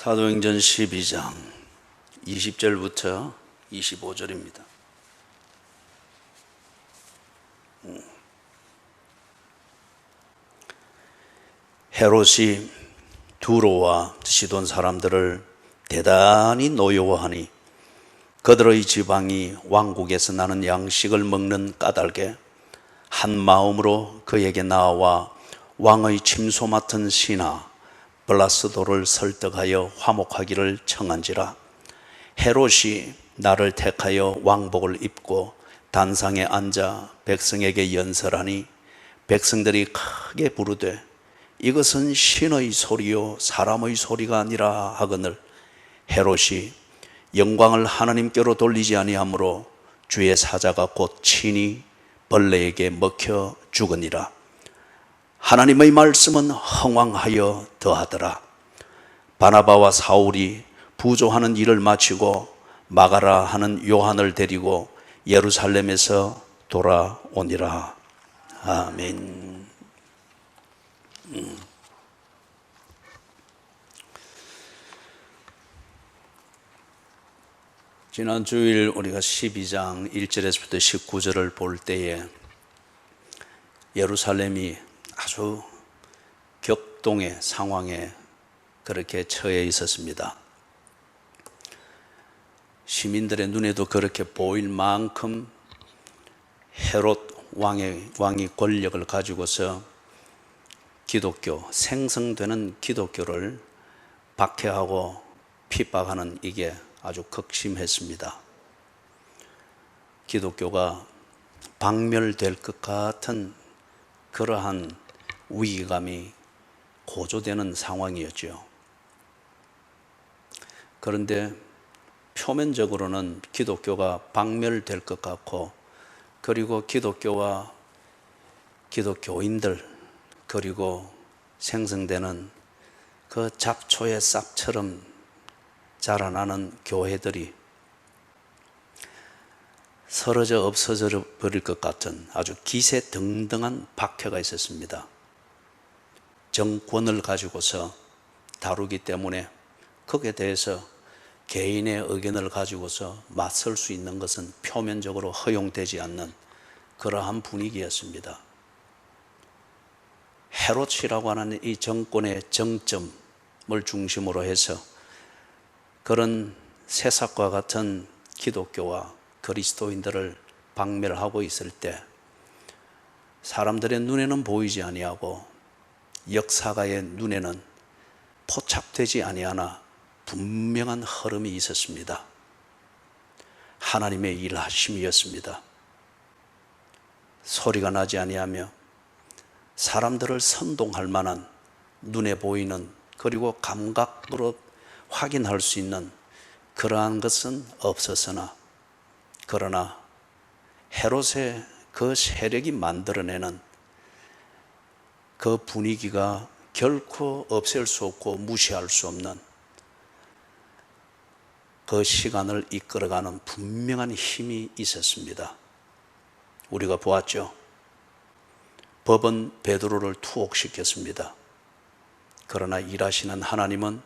사도행전 12장 20절부터 25절입니다. 헤롯이 두로와 시돈 사람들을 대단히 노여워하니 그들의 지방이 왕국에서 나는 양식을 먹는 까닭에 한 마음으로 그에게 나와 왕의 침소 맡은 신하 블라스도를 설득하여 화목하기를 청한지라. 헤롯이 나를 택하여 왕복을 입고 단상에 앉아 백성에게 연설하니 백성들이 크게 부르되 이것은 신의 소리요 사람의 소리가 아니라 하거늘 헤롯이 영광을 하나님께로 돌리지 아니하므로 주의 사자가 곧 친히 벌레에게 먹혀 죽으니라. 하나님의 말씀은 흥왕하여 더하더라. 바나바와 사울이 부조하는 일을 마치고 마가라 하는 요한을 데리고 예루살렘에서 돌아오니라. 아멘. 지난 주일 우리가 12장 1절에서부터 19절을 볼 때에 예루살렘이 아주 격동의 상황에 그렇게 처해 있었습니다. 시민들의 눈에도 그렇게 보일 만큼 헤롯 왕이 권력을 가지고서 생성되는 기독교를 박해하고 핍박하는 이게 아주 극심했습니다. 기독교가 박멸될 것 같은 그러한 위기감이 고조되는 상황이었죠. 그런데 표면적으로는 기독교가 박멸될 것 같고, 그리고 기독교와 기독교인들, 그리고 생성되는 그 잡초의 싹처럼 자라나는 교회들이 서러져 없어져 버릴 것 같은 아주 기세등등한 박해가 있었습니다. 정권을 가지고서 다루기 때문에 거기에 대해서 개인의 의견을 가지고서 맞설 수 있는 것은 표면적으로 허용되지 않는 그러한 분위기였습니다. 헤롯이라고 하는 이 정권의 정점을 중심으로 해서 그런 새싹과 같은 기독교와 그리스도인들을 박멸하고 있을 때 사람들의 눈에는 보이지 아니하고 역사가의 눈에는 포착되지 아니하나 분명한 흐름이 있었습니다. 하나님의 일하심이었습니다. 소리가 나지 아니하며 사람들을 선동할 만한 눈에 보이는, 그리고 감각으로 확인할 수 있는 그러한 것은 없었으나, 그러나 헤롯의 그 세력이 만들어내는 그 분위기가 결코 없앨 수 없고 무시할 수 없는 그 시간을 이끌어가는 분명한 힘이 있었습니다. 우리가 보았죠. 법은 베드로를 투옥시켰습니다. 그러나 일하시는 하나님은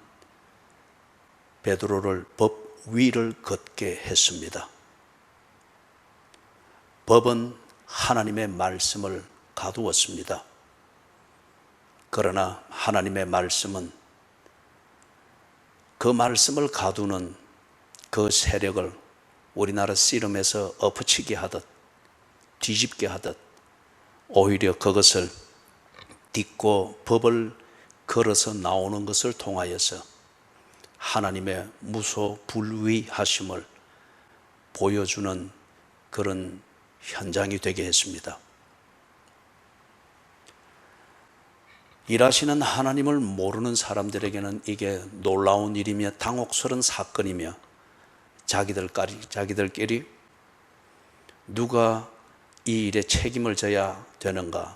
베드로를 법 위를 걷게 했습니다. 법은 하나님의 말씀을 가두었습니다. 그러나 하나님의 말씀은 그 말씀을 가두는 그 세력을 우리나라 씨름에서 엎어치게 하듯 뒤집게 하듯 오히려 그것을 딛고 법을 걸어서 나오는 것을 통하여서 하나님의 무소불위하심을 보여주는 그런 현장이 되게 했습니다. 일하시는 하나님을 모르는 사람들에게는 이게 놀라운 일이며 당혹스러운 사건이며 자기들끼리 누가 이 일에 책임을 져야 되는가,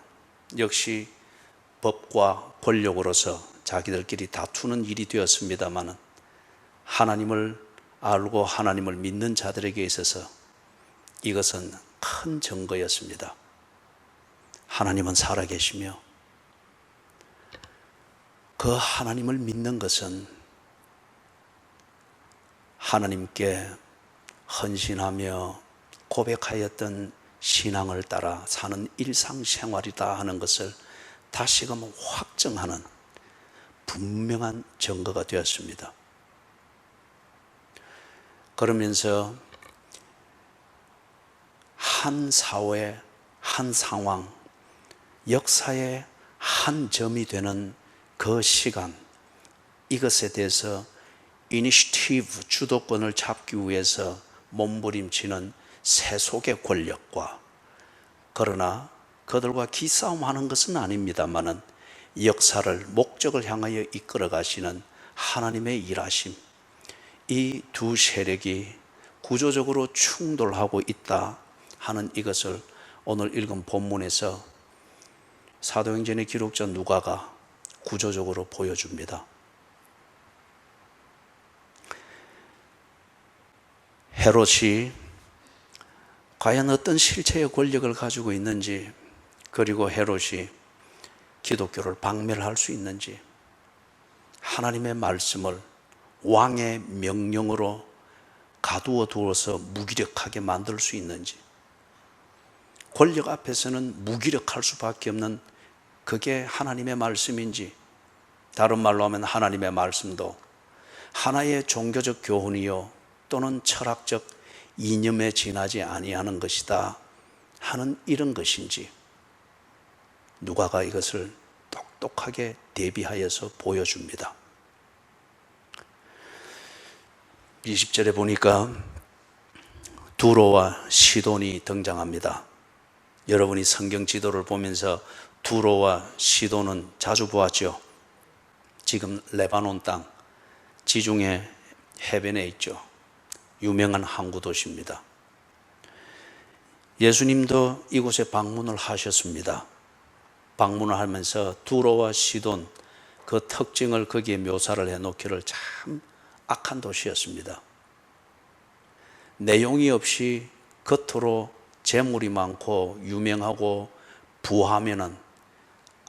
역시 법과 권력으로서 자기들끼리 다투는 일이 되었습니다마는 하나님을 알고 하나님을 믿는 자들에게 있어서 이것은 큰 증거였습니다. 하나님은 살아계시며 그 하나님을 믿는 것은 하나님께 헌신하며 고백하였던 신앙을 따라 사는 일상생활이다 하는 것을 다시금 확증하는 분명한 증거가 되었습니다. 그러면서 한 사회, 한 상황, 역사의 한 점이 되는 그 시간, 이것에 대해서 이니시티브, 주도권을 잡기 위해서 몸부림치는 세속의 권력과, 그러나 그들과 기싸움하는 것은 아닙니다마는 역사를 목적을 향하여 이끌어 가시는 하나님의 일하심, 이 두 세력이 구조적으로 충돌하고 있다 하는 이것을 오늘 읽은 본문에서 사도행전의 기록자 누가가 구조적으로 보여줍니다. 헤롯이 과연 어떤 실체의 권력을 가지고 있는지, 그리고 헤롯이 기독교를 박멸할 수 있는지, 하나님의 말씀을 왕의 명령으로 가두어 두어서 무기력하게 만들 수 있는지, 권력 앞에서는 무기력할 수밖에 없는 그게 하나님의 말씀인지, 다른 말로 하면 하나님의 말씀도 하나의 종교적 교훈이요 또는 철학적 이념에 지나지 아니하는 것이다 하는 이런 것인지, 누가가 이것을 똑똑하게 대비하여서 보여줍니다. 20절에 보니까 두로와 시돈이 등장합니다. 여러분이 성경 지도를 보면서 두로와 시돈은 자주 보았죠. 지금 레바논 땅 지중해 해변에 있죠. 유명한 항구 도시입니다. 예수님도 이곳에 방문을 하셨습니다. 방문을 하면서 두로와 시돈 그 특징을 거기에 묘사를 해놓기를 참 악한 도시였습니다. 내용이 없이 겉으로 재물이 많고 유명하고 부하면은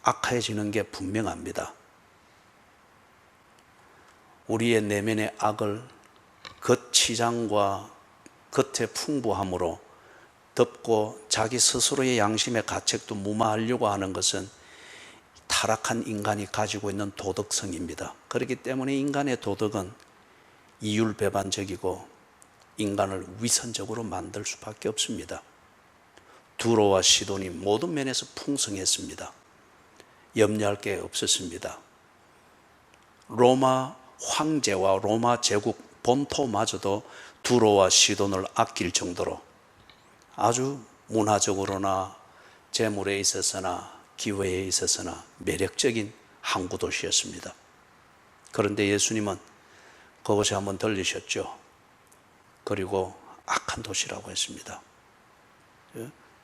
악해지는 게 분명합니다. 우리의 내면의 악을 겉치장과 겉의 풍부함으로 덮고 자기 스스로의 양심의 가책도 무마하려고 하는 것은 타락한 인간이 가지고 있는 도덕성입니다. 그렇기 때문에 인간의 도덕은 이율배반적이고 인간을 위선적으로 만들 수밖에 없습니다. 두로와 시돈이 모든 면에서 풍성했습니다. 염려할 게 없었습니다. 로마 황제와 로마 제국 본토마저도 두로와 시돈을 아낄 정도로 아주 문화적으로나 재물에 있어서나 기회에 있어서나 매력적인 항구 도시였습니다. 그런데 예수님은 그곳에 한번 들리셨죠. 그리고 악한 도시라고 했습니다.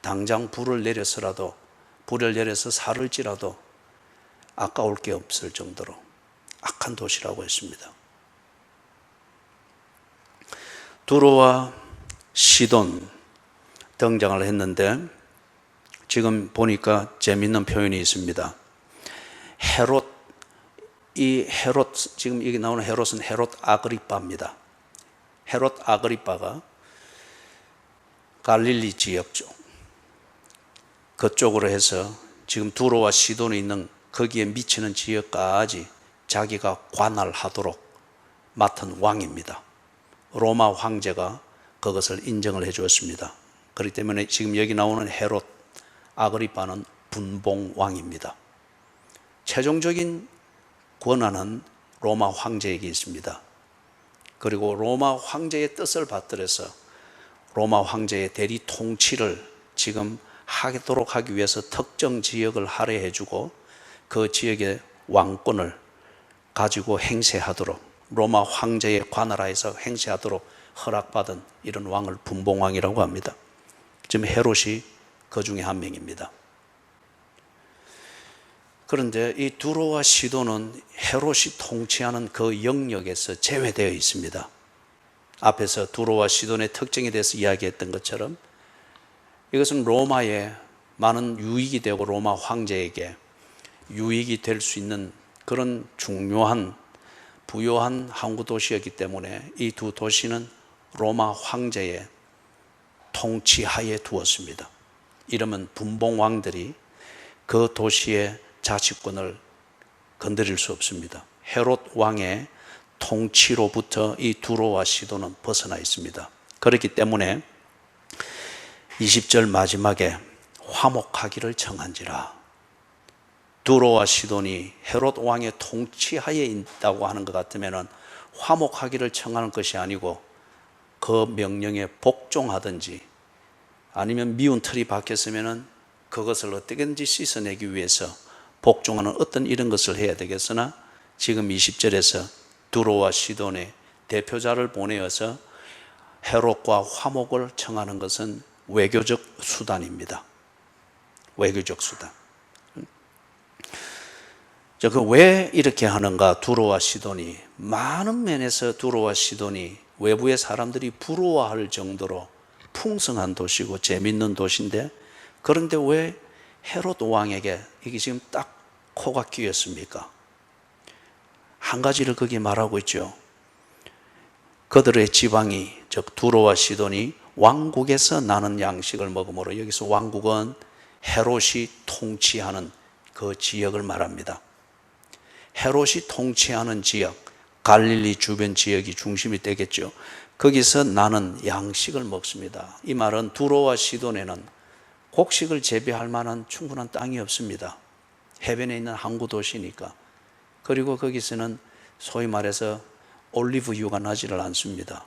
당장 불을 내려서 살을지라도 아까울 게 없을 정도로 악한 도시라고 했습니다. 두로와 시돈 등장을 했는데, 지금 보니까 재미있는 표현이 있습니다. 헤롯, 지금 여기 나오는 헤롯은 헤롯 아그리빠입니다. 헤롯 아그리빠가 갈릴리 지역 쪽, 그쪽으로 해서 지금 두로와 시돈에 있는 거기에 미치는 지역까지 자기가 관할하도록 맡은 왕입니다. 로마 황제가 그것을 인정을 해 주었습니다. 그렇기 때문에 지금 여기 나오는 헤롯 아그리빠는 분봉왕입니다. 최종적인 권한은 로마 황제에게 있습니다. 그리고 로마 황제의 뜻을 받들어서 로마 황제의 대리 통치를 지금 하도록 하기 위해서 특정 지역을 할애해 주고 그 지역의 왕권을 가지고 행세하도록, 로마 황제의 관할하에서 행세하도록 허락받은 이런 왕을 분봉왕이라고 합니다. 지금 헤롯이 그 중에 한 명입니다. 그런데 이 두로와 시돈은 헤롯이 통치하는 그 영역에서 제외되어 있습니다. 앞에서 두로와 시돈의 특징에 대해서 이야기했던 것처럼 이것은 로마에 많은 유익이 되고 로마 황제에게 유익이 될 수 있는 그런 중요한 부유한 항구 도시였기 때문에 이 두 도시는 로마 황제의 통치하에 두었습니다. 이러면 분봉왕들이 그 도시의 자치권을 건드릴 수 없습니다. 헤롯 왕의 통치로부터 이 두로와 시돈은 벗어나 있습니다. 그렇기 때문에 20절 마지막에 화목하기를 청한지라. 두로와 시돈이 헤롯 왕의 통치하에 있다고 하는 것 같으면 화목하기를 청하는 것이 아니고 그 명령에 복종하든지 아니면 미운 틀이 박혔으면 그것을 어떻게든지 씻어내기 위해서 복종하는 어떤 이런 것을 해야 되겠으나 지금 20절에서 두로와 시돈의 대표자를 보내어서 헤롯과 화목을 청하는 것은 외교적 수단입니다. 외교적 수단. 왜 이렇게 하는가? 두로와 시돈이 많은 면에서 두로와 시돈이 외부의 사람들이 부러워할 정도로 풍성한 도시고 재밌는 도시인데, 그런데 왜 헤롯 왕에게 이게 지금 딱 코가 끼었습니까? 한 가지를 거기에 말하고 있죠. 그들의 지방이, 즉 두로와 시돈이 왕국에서 나는 양식을 먹으므로, 여기서 왕국은 헤롯이 통치하는 그 지역을 말합니다. 헤롯이 통치하는 지역, 갈릴리 주변 지역이 중심이 되겠죠. 거기서 나는 양식을 먹습니다. 이 말은 두로와 시돈에는 곡식을 재배할 만한 충분한 땅이 없습니다. 해변에 있는 항구 도시니까. 그리고 거기서는 소위 말해서 올리브유가 나지를 않습니다.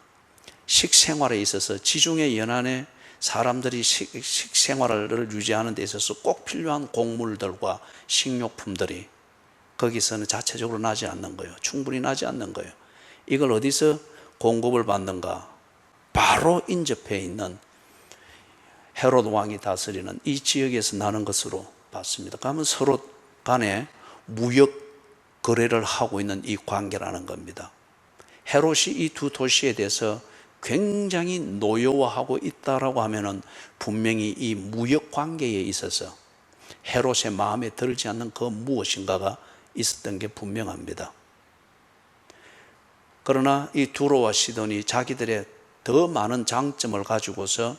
식생활에 있어서 지중해 연안에 사람들이 식생활을 유지하는 데 있어서 꼭 필요한 곡물들과 식료품들이 거기서는 자체적으로 나지 않는 거예요. 충분히 나지 않는 거예요. 이걸 어디서 공급을 받는가? 바로 인접해 있는 헤롯 왕이 다스리는 이 지역에서 나는 것으로 봤습니다. 그러면 서로 간에 무역 거래를 하고 있는 이 관계라는 겁니다. 헤롯이 이 두 도시에 대해서 굉장히 노여워하고 있다라고 하면은 분명히 이 무역 관계에 있어서 헤롯의 마음에 들지 않는 그 무엇인가가 있었던 게 분명합니다. 그러나 이 두로와 시돈이 자기들의 더 많은 장점을 가지고서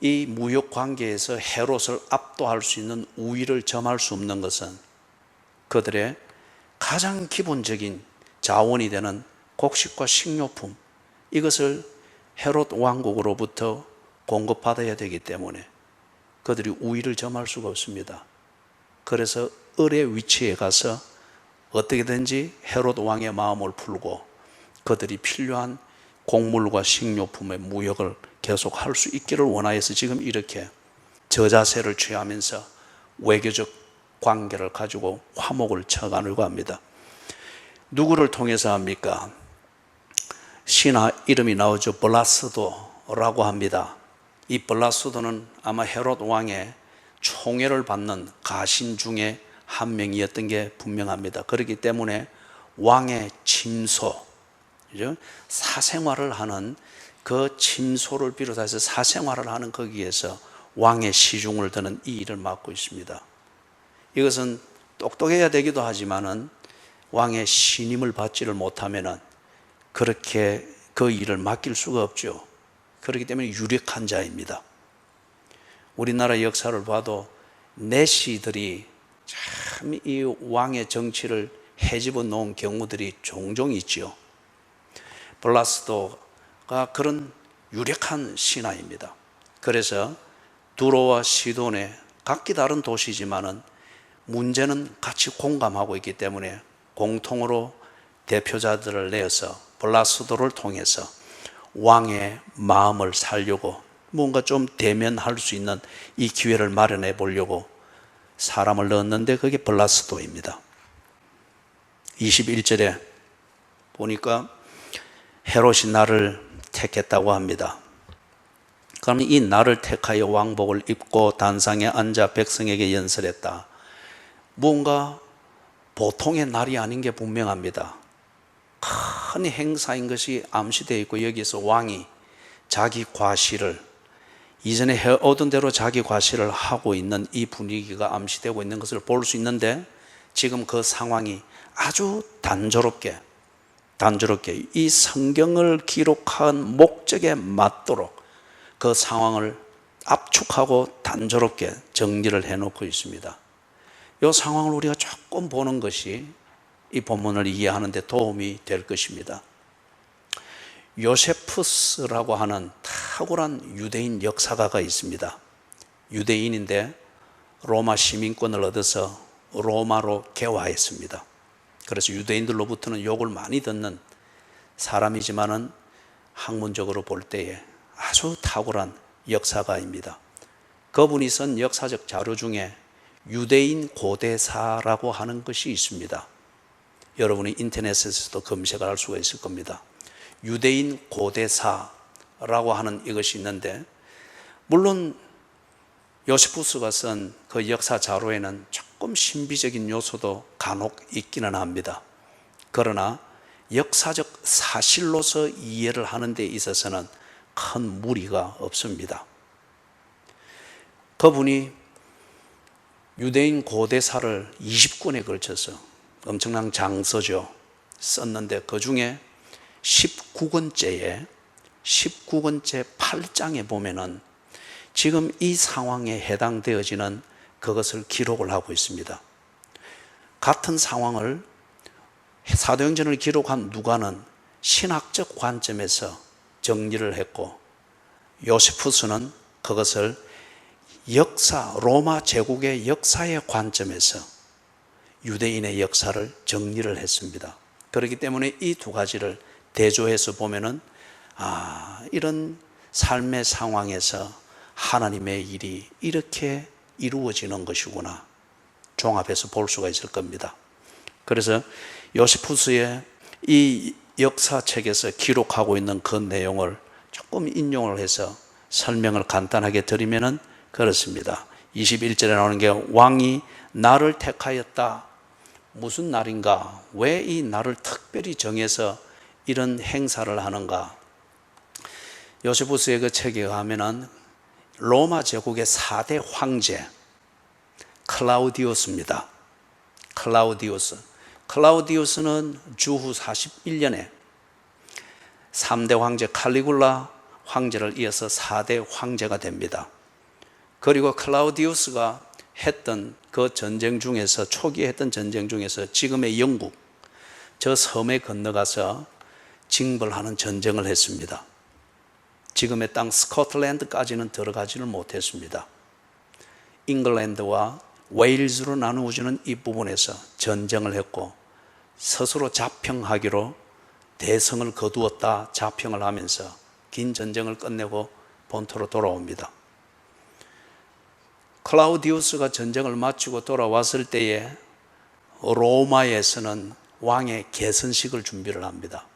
이 무역 관계에서 헤롯을 압도할 수 있는 우위를 점할 수 없는 것은 그들의 가장 기본적인 자원이 되는 곡식과 식료품, 이것을 헤롯 왕국으로부터 공급받아야 되기 때문에 그들이 우위를 점할 수가 없습니다. 그래서 을의 위치에 가서 어떻게든지 헤롯 왕의 마음을 풀고 그들이 필요한 곡물과 식료품의 무역을 계속 할 수 있기를 원하여서 지금 이렇게 저자세를 취하면서 외교적 관계를 가지고 화목을 쳐가려고 합니다. 누구를 통해서 합니까? 신하 이름이 나오죠. 블라스도라고 합니다. 이 블라스도는 아마 헤롯 왕의 총애를 받는 가신 중에 한 명이었던 게 분명합니다. 그렇기 때문에 왕의 침소, 사생활을 하는 그 침소를 비롯해서 사생활을 하는 거기에서 왕의 시중을 드는 이 일을 맡고 있습니다. 이것은 똑똑해야 되기도 하지만은 왕의 신임을 받지를 못하면은 그렇게 그 일을 맡길 수가 없죠. 그렇기 때문에 유력한 자입니다. 우리나라 역사를 봐도 내시들이 참 이 왕의 정치를 헤집어 놓은 경우들이 종종 있죠. 블라스도가 그런 유력한 신하입니다. 그래서 두로와 시돈의 각기 다른 도시지만은 문제는 같이 공감하고 있기 때문에 공통으로 대표자들을 내어서 블라스도를 통해서 왕의 마음을 살려고 뭔가 좀 대면할 수 있는 이 기회를 마련해 보려고 사람을 넣었는데 그게 블라스도입니다. 21절에 보니까 헤롯이 나를 택했다고 합니다. 그럼 이 나를 택하여 왕복을 입고 단상에 앉아 백성에게 연설했다. 뭔가 보통의 날이 아닌 게 분명합니다. 큰 행사인 것이 암시되어 있고 여기서 왕이 자기 과시를 이전에 해오던 대로 자기 과시를 하고 있는 이 분위기가 암시되고 있는 것을 볼 수 있는데 지금 그 상황이 아주 단조롭게 단조롭게 이 성경을 기록한 목적에 맞도록 그 상황을 압축하고 단조롭게 정리를 해놓고 있습니다. 이 상황을 우리가 조금 보는 것이 이 본문을 이해하는 데 도움이 될 것입니다. 요세푸스라고 하는 탁월한 유대인 역사가가 있습니다. 유대인인데 로마 시민권을 얻어서 로마로 개화했습니다. 그래서 유대인들로부터는 욕을 많이 듣는 사람이지만은 학문적으로 볼 때에 아주 탁월한 역사가입니다. 그분이 쓴 역사적 자료 중에 유대인 고대사라고 하는 것이 있습니다. 여러분이 인터넷에서도 검색을 할 수가 있을 겁니다. 유대인 고대사라고 하는 이것이 있는데, 물론 요세푸스가 쓴 그 역사 자료에는 조금 신비적인 요소도 간혹 있기는 합니다. 그러나 역사적 사실로서 이해를 하는 데 있어서는 큰 무리가 없습니다. 그분이 유대인 고대사를 20권에 걸쳐서 엄청난 장서죠. 썼는데 그 중에 19권째 8장에 보면은 지금 이 상황에 해당되어지는 그것을 기록을 하고 있습니다. 같은 상황을 사도행전을 기록한 누가는 신학적 관점에서 정리를 했고, 요세푸스는 그것을 로마 제국의 역사의 관점에서 유대인의 역사를 정리를 했습니다. 그렇기 때문에 이 두 가지를 대조해서 보면은 이런 삶의 상황에서 하나님의 일이 이렇게 이루어지는 것이구나, 종합해서 볼 수가 있을 겁니다. 그래서 요세푸스의 이 역사책에서 기록하고 있는 그 내용을 조금 인용을 해서 설명을 간단하게 드리면은 그렇습니다. 21절에 나오는 게 왕이 나를 택하였다. 무슨 날인가? 왜 이 날을 특별히 정해서 이런 행사를 하는가? 요세푸스의 그 책에 가면은 로마 제국의 4대 황제 클라우디우스입니다. 클라우디우스는 주후 41년에 3대 황제 칼리굴라 황제를 이어서 4대 황제가 됩니다. 그리고 클라우디우스가 했던 그 전쟁 중에서, 초기에 했던 전쟁 중에서 지금의 영국 저 섬에 건너가서 징벌하는 전쟁을 했습니다. 지금의 땅 스코틀랜드까지는 들어가지는 못했습니다. 잉글랜드와 웨일즈로 나누어지는 이 부분에서 전쟁을 했고, 스스로 자평하기로 대성을 거두었다 자평을 하면서 긴 전쟁을 끝내고 본토로 돌아옵니다. 클라우디우스가 전쟁을 마치고 돌아왔을 때에 로마에서는 왕의 계선식을 준비를 합니다.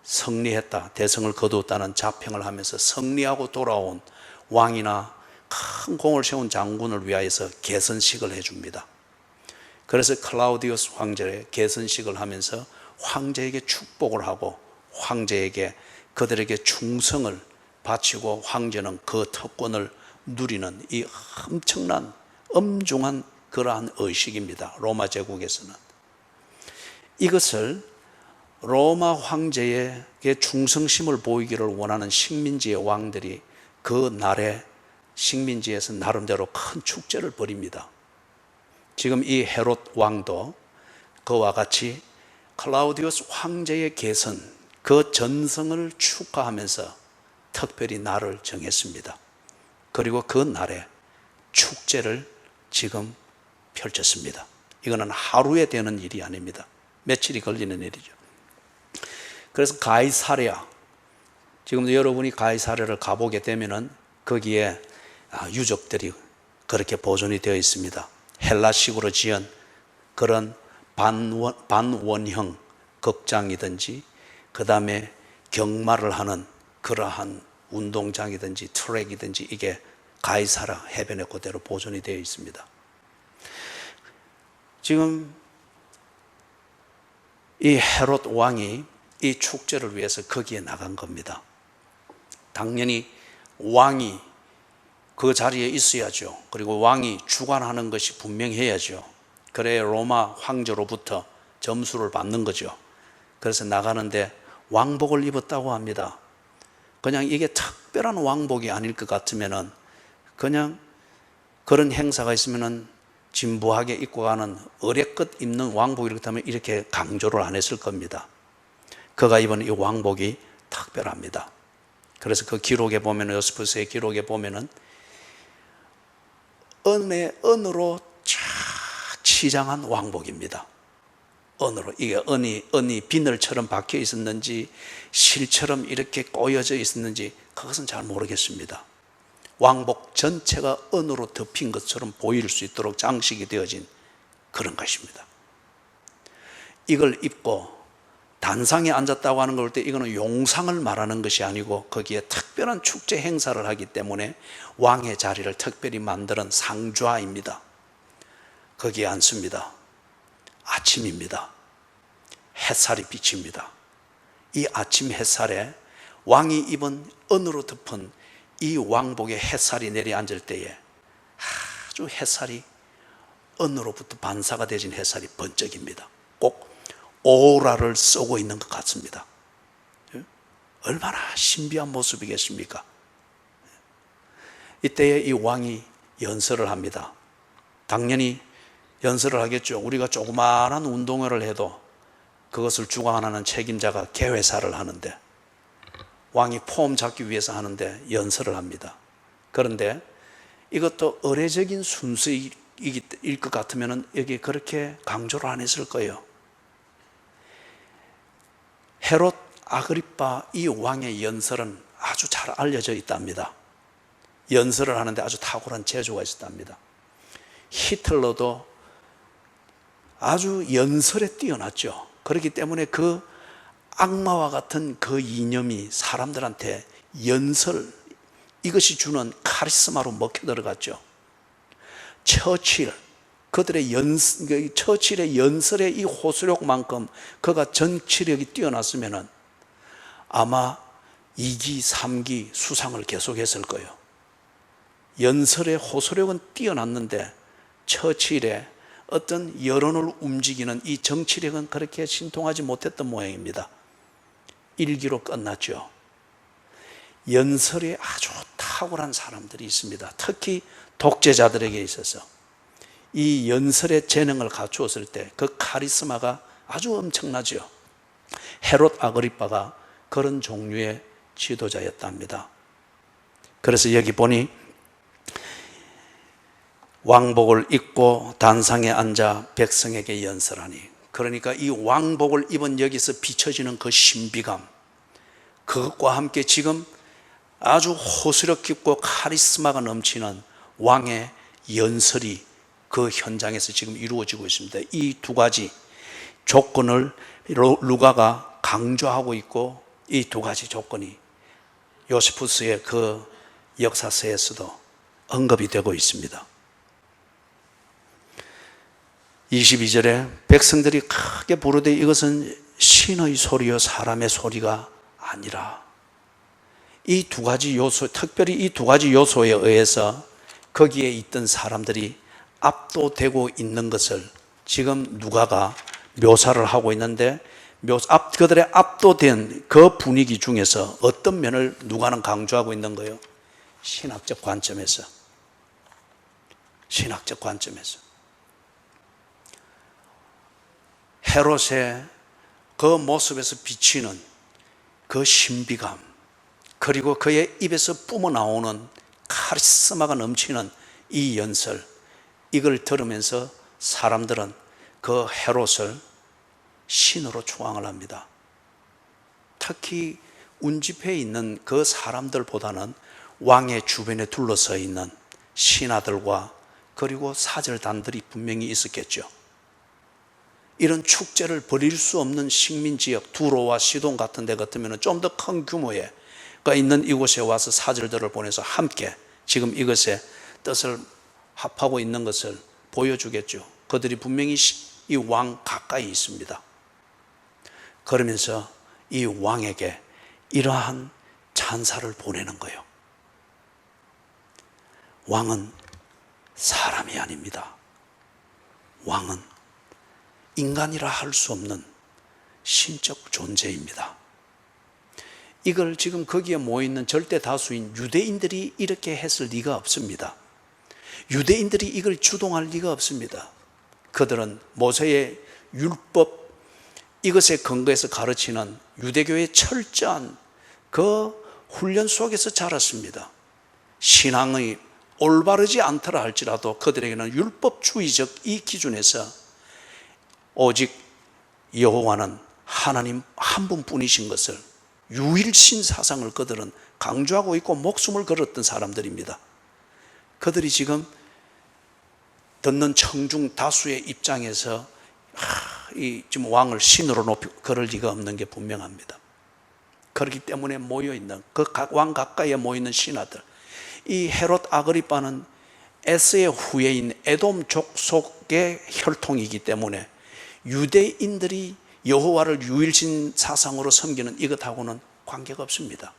승리했다, 대성을 거두었다는 자평을 하면서 승리하고 돌아온 왕이나 큰 공을 세운 장군을 위하여서 계선식을 해줍니다. 그래서 클라우디우스 황제의 계선식을 하면서 황제에게 축복을 하고 황제에게 그들에게 충성을 바치고 황제는 그 특권을 누리는 이 엄청난 엄중한 그러한 의식입니다. 로마 제국에서는. 이것을 로마 황제에게 충성심을 보이기를 원하는 식민지의 왕들이 그 날에 식민지에서 나름대로 큰 축제를 벌입니다. 지금 이 헤롯 왕도 그와 같이 클라우디우스 황제의 계선, 그 전성을 축하하면서 특별히 날을 정했습니다. 그리고 그 날에 축제를 지금 펼쳤습니다. 이거는 하루에 되는 일이 아닙니다. 며칠이 걸리는 일이죠. 그래서 가이사랴, 지금도 여러분이 가이사랴를 가보게 되면은 거기에 유적들이 그렇게 보존이 되어 있습니다. 헬라식으로 지은 그런 반원형 극장이든지, 그 다음에 경마를 하는 그러한 운동장이든지 트랙이든지 이게 가이사랴 해변에 그대로 보존이 되어 있습니다. 지금 이 헤롯 왕이 이 축제를 위해서 거기에 나간 겁니다. 당연히 왕이 그 자리에 있어야죠. 그리고 왕이 주관하는 것이 분명해야죠. 그래야 로마 황제로부터 점수를 받는 거죠. 그래서 나가는데 왕복을 입었다고 합니다. 그냥 이게 특별한 왕복이 아닐 것 같으면은 그냥 그런 행사가 있으면은 진부하게 입고 가는 어레껏 입는 왕복 이렇다면 이렇게 강조를 안 했을 겁니다. 그가 입은 이 왕복이 특별합니다. 그래서 그 기록에 보면은, 요스푸스의 기록에 보면은 은으로 쫙 치장한 왕복입니다. 은으로, 이게 은이 비늘처럼 박혀 있었는지 실처럼 이렇게 꼬여져 있었는지 그것은 잘 모르겠습니다. 왕복 전체가 은으로 덮인 것처럼 보일 수 있도록 장식이 되어진 그런 것입니다. 이걸 입고 단상에 앉았다고 하는 걸 볼 때 이거는 용상을 말하는 것이 아니고 거기에 특별한 축제 행사를 하기 때문에 왕의 자리를 특별히 만드는 상좌입니다. 거기에 앉습니다. 아침입니다. 햇살이 비칩니다. 이 아침 햇살에 왕이 입은 은으로 덮은 이 왕복에 햇살이 내려앉을 때에 아주 햇살이 은으로부터 반사가 되진 햇살이 번쩍입니다. 꼭 오라를 쏘고 있는 것 같습니다. 얼마나 신비한 모습이겠습니까? 이때에 이 왕이 연설을 합니다. 당연히 연설을 하겠죠. 우리가 조그마한 운동회를 해도 그것을 주관하는 책임자가 개회사를 하는데 왕이 폼 잡기 위해서 하는데 연설을 합니다. 그런데 이것도 의례적인 순서일 것 같으면 여기 그렇게 강조를 안 했을 거예요. 헤롯 아그리파 이 왕의 연설은 아주 잘 알려져 있답니다. 연설을 하는데 아주 탁월한 재주가 있었답니다. 히틀러도 아주 연설에 뛰어났죠. 그렇기 때문에 그 악마와 같은 그 이념이 사람들한테 연설, 이것이 주는 카리스마로 먹혀 들어갔죠. 처칠의 연설의 이 호소력만큼 그가 정치력이 뛰어났으면 아마 2기, 3기 수상을 계속했을 거예요. 연설의 호소력은 뛰어났는데 처칠의 어떤 여론을 움직이는 이 정치력은 그렇게 신통하지 못했던 모양입니다. 1기로 끝났죠. 연설에 아주 탁월한 사람들이 있습니다. 특히 독재자들에게 있어서 이 연설의 재능을 갖추었을 때 그 카리스마가 아주 엄청나죠. 헤롯 아그리파가 그런 종류의 지도자였답니다. 그래서 여기 보니 왕복을 입고 단상에 앉아 백성에게 연설하니, 그러니까 이 왕복을 입은 여기서 비춰지는 그 신비감, 그것과 함께 지금 아주 호소력 깊고 카리스마가 넘치는 왕의 연설이 그 현장에서 지금 이루어지고 있습니다. 이 두 가지 조건을 루가가 강조하고 있고, 이 두 가지 조건이 요세푸스의 그 역사서에서도 언급이 되고 있습니다. 22절에 백성들이 크게 부르되 이것은 신의 소리요 사람의 소리가 아니라, 이 두 가지 요소, 특별히 이 두 가지 요소에 의해서 거기에 있던 사람들이 압도되고 있는 것을 지금 누가가 묘사를 하고 있는데, 그들의 압도된 그 분위기 중에서 어떤 면을 누가는 강조하고 있는 거예요? 신학적 관점에서. 헤롯의 그 모습에서 비치는 그 신비감, 그리고 그의 입에서 뿜어나오는 카리스마가 넘치는 이 연설, 이걸 들으면서 사람들은 그 헤롯을 신으로 추앙을 합니다. 특히 운집해 있는 그 사람들보다는 왕의 주변에 둘러서 있는 신하들과 그리고 사절단들이 분명히 있었겠죠. 이런 축제를 벌일 수 없는 식민지역 두로와 시돈 같은 데 같으면 좀 더 큰 규모의 있는 이곳에 와서 사절들을 보내서 함께 지금 이것의 뜻을 합하고 있는 것을 보여주겠죠. 그들이 분명히 이 왕 가까이 있습니다. 그러면서 이 왕에게 이러한 찬사를 보내는 거예요. 왕은 사람이 아닙니다. 왕은 인간이라 할 수 없는 신적 존재입니다. 이걸 지금 거기에 모여있는 절대 다수인 유대인들이 이렇게 했을 리가 없습니다. 유대인들이 이걸 주동할 리가 없습니다. 그들은 모세의 율법, 이것에 근거해서 가르치는 유대교의 철저한 그 훈련 속에서 자랐습니다. 신앙이 올바르지 않더라 할지라도 그들에게는 율법주의적 이 기준에서 오직 여호와는 하나님 한 분뿐이신 것을, 유일신 사상을 그들은 강조하고 있고 목숨을 걸었던 사람들입니다. 그들이 지금 듣는 청중 다수의 입장에서 지금 왕을 신으로 높이 그럴 리가 없는 게 분명합니다. 그렇기 때문에 모여있는 그 왕 가까이에 모이는 신하들, 이 헤롯 아그리빠는 에스의 후예인 에돔 족속의 혈통이기 때문에 유대인들이 여호와를 유일신 사상으로 섬기는 이것하고는 관계가 없습니다.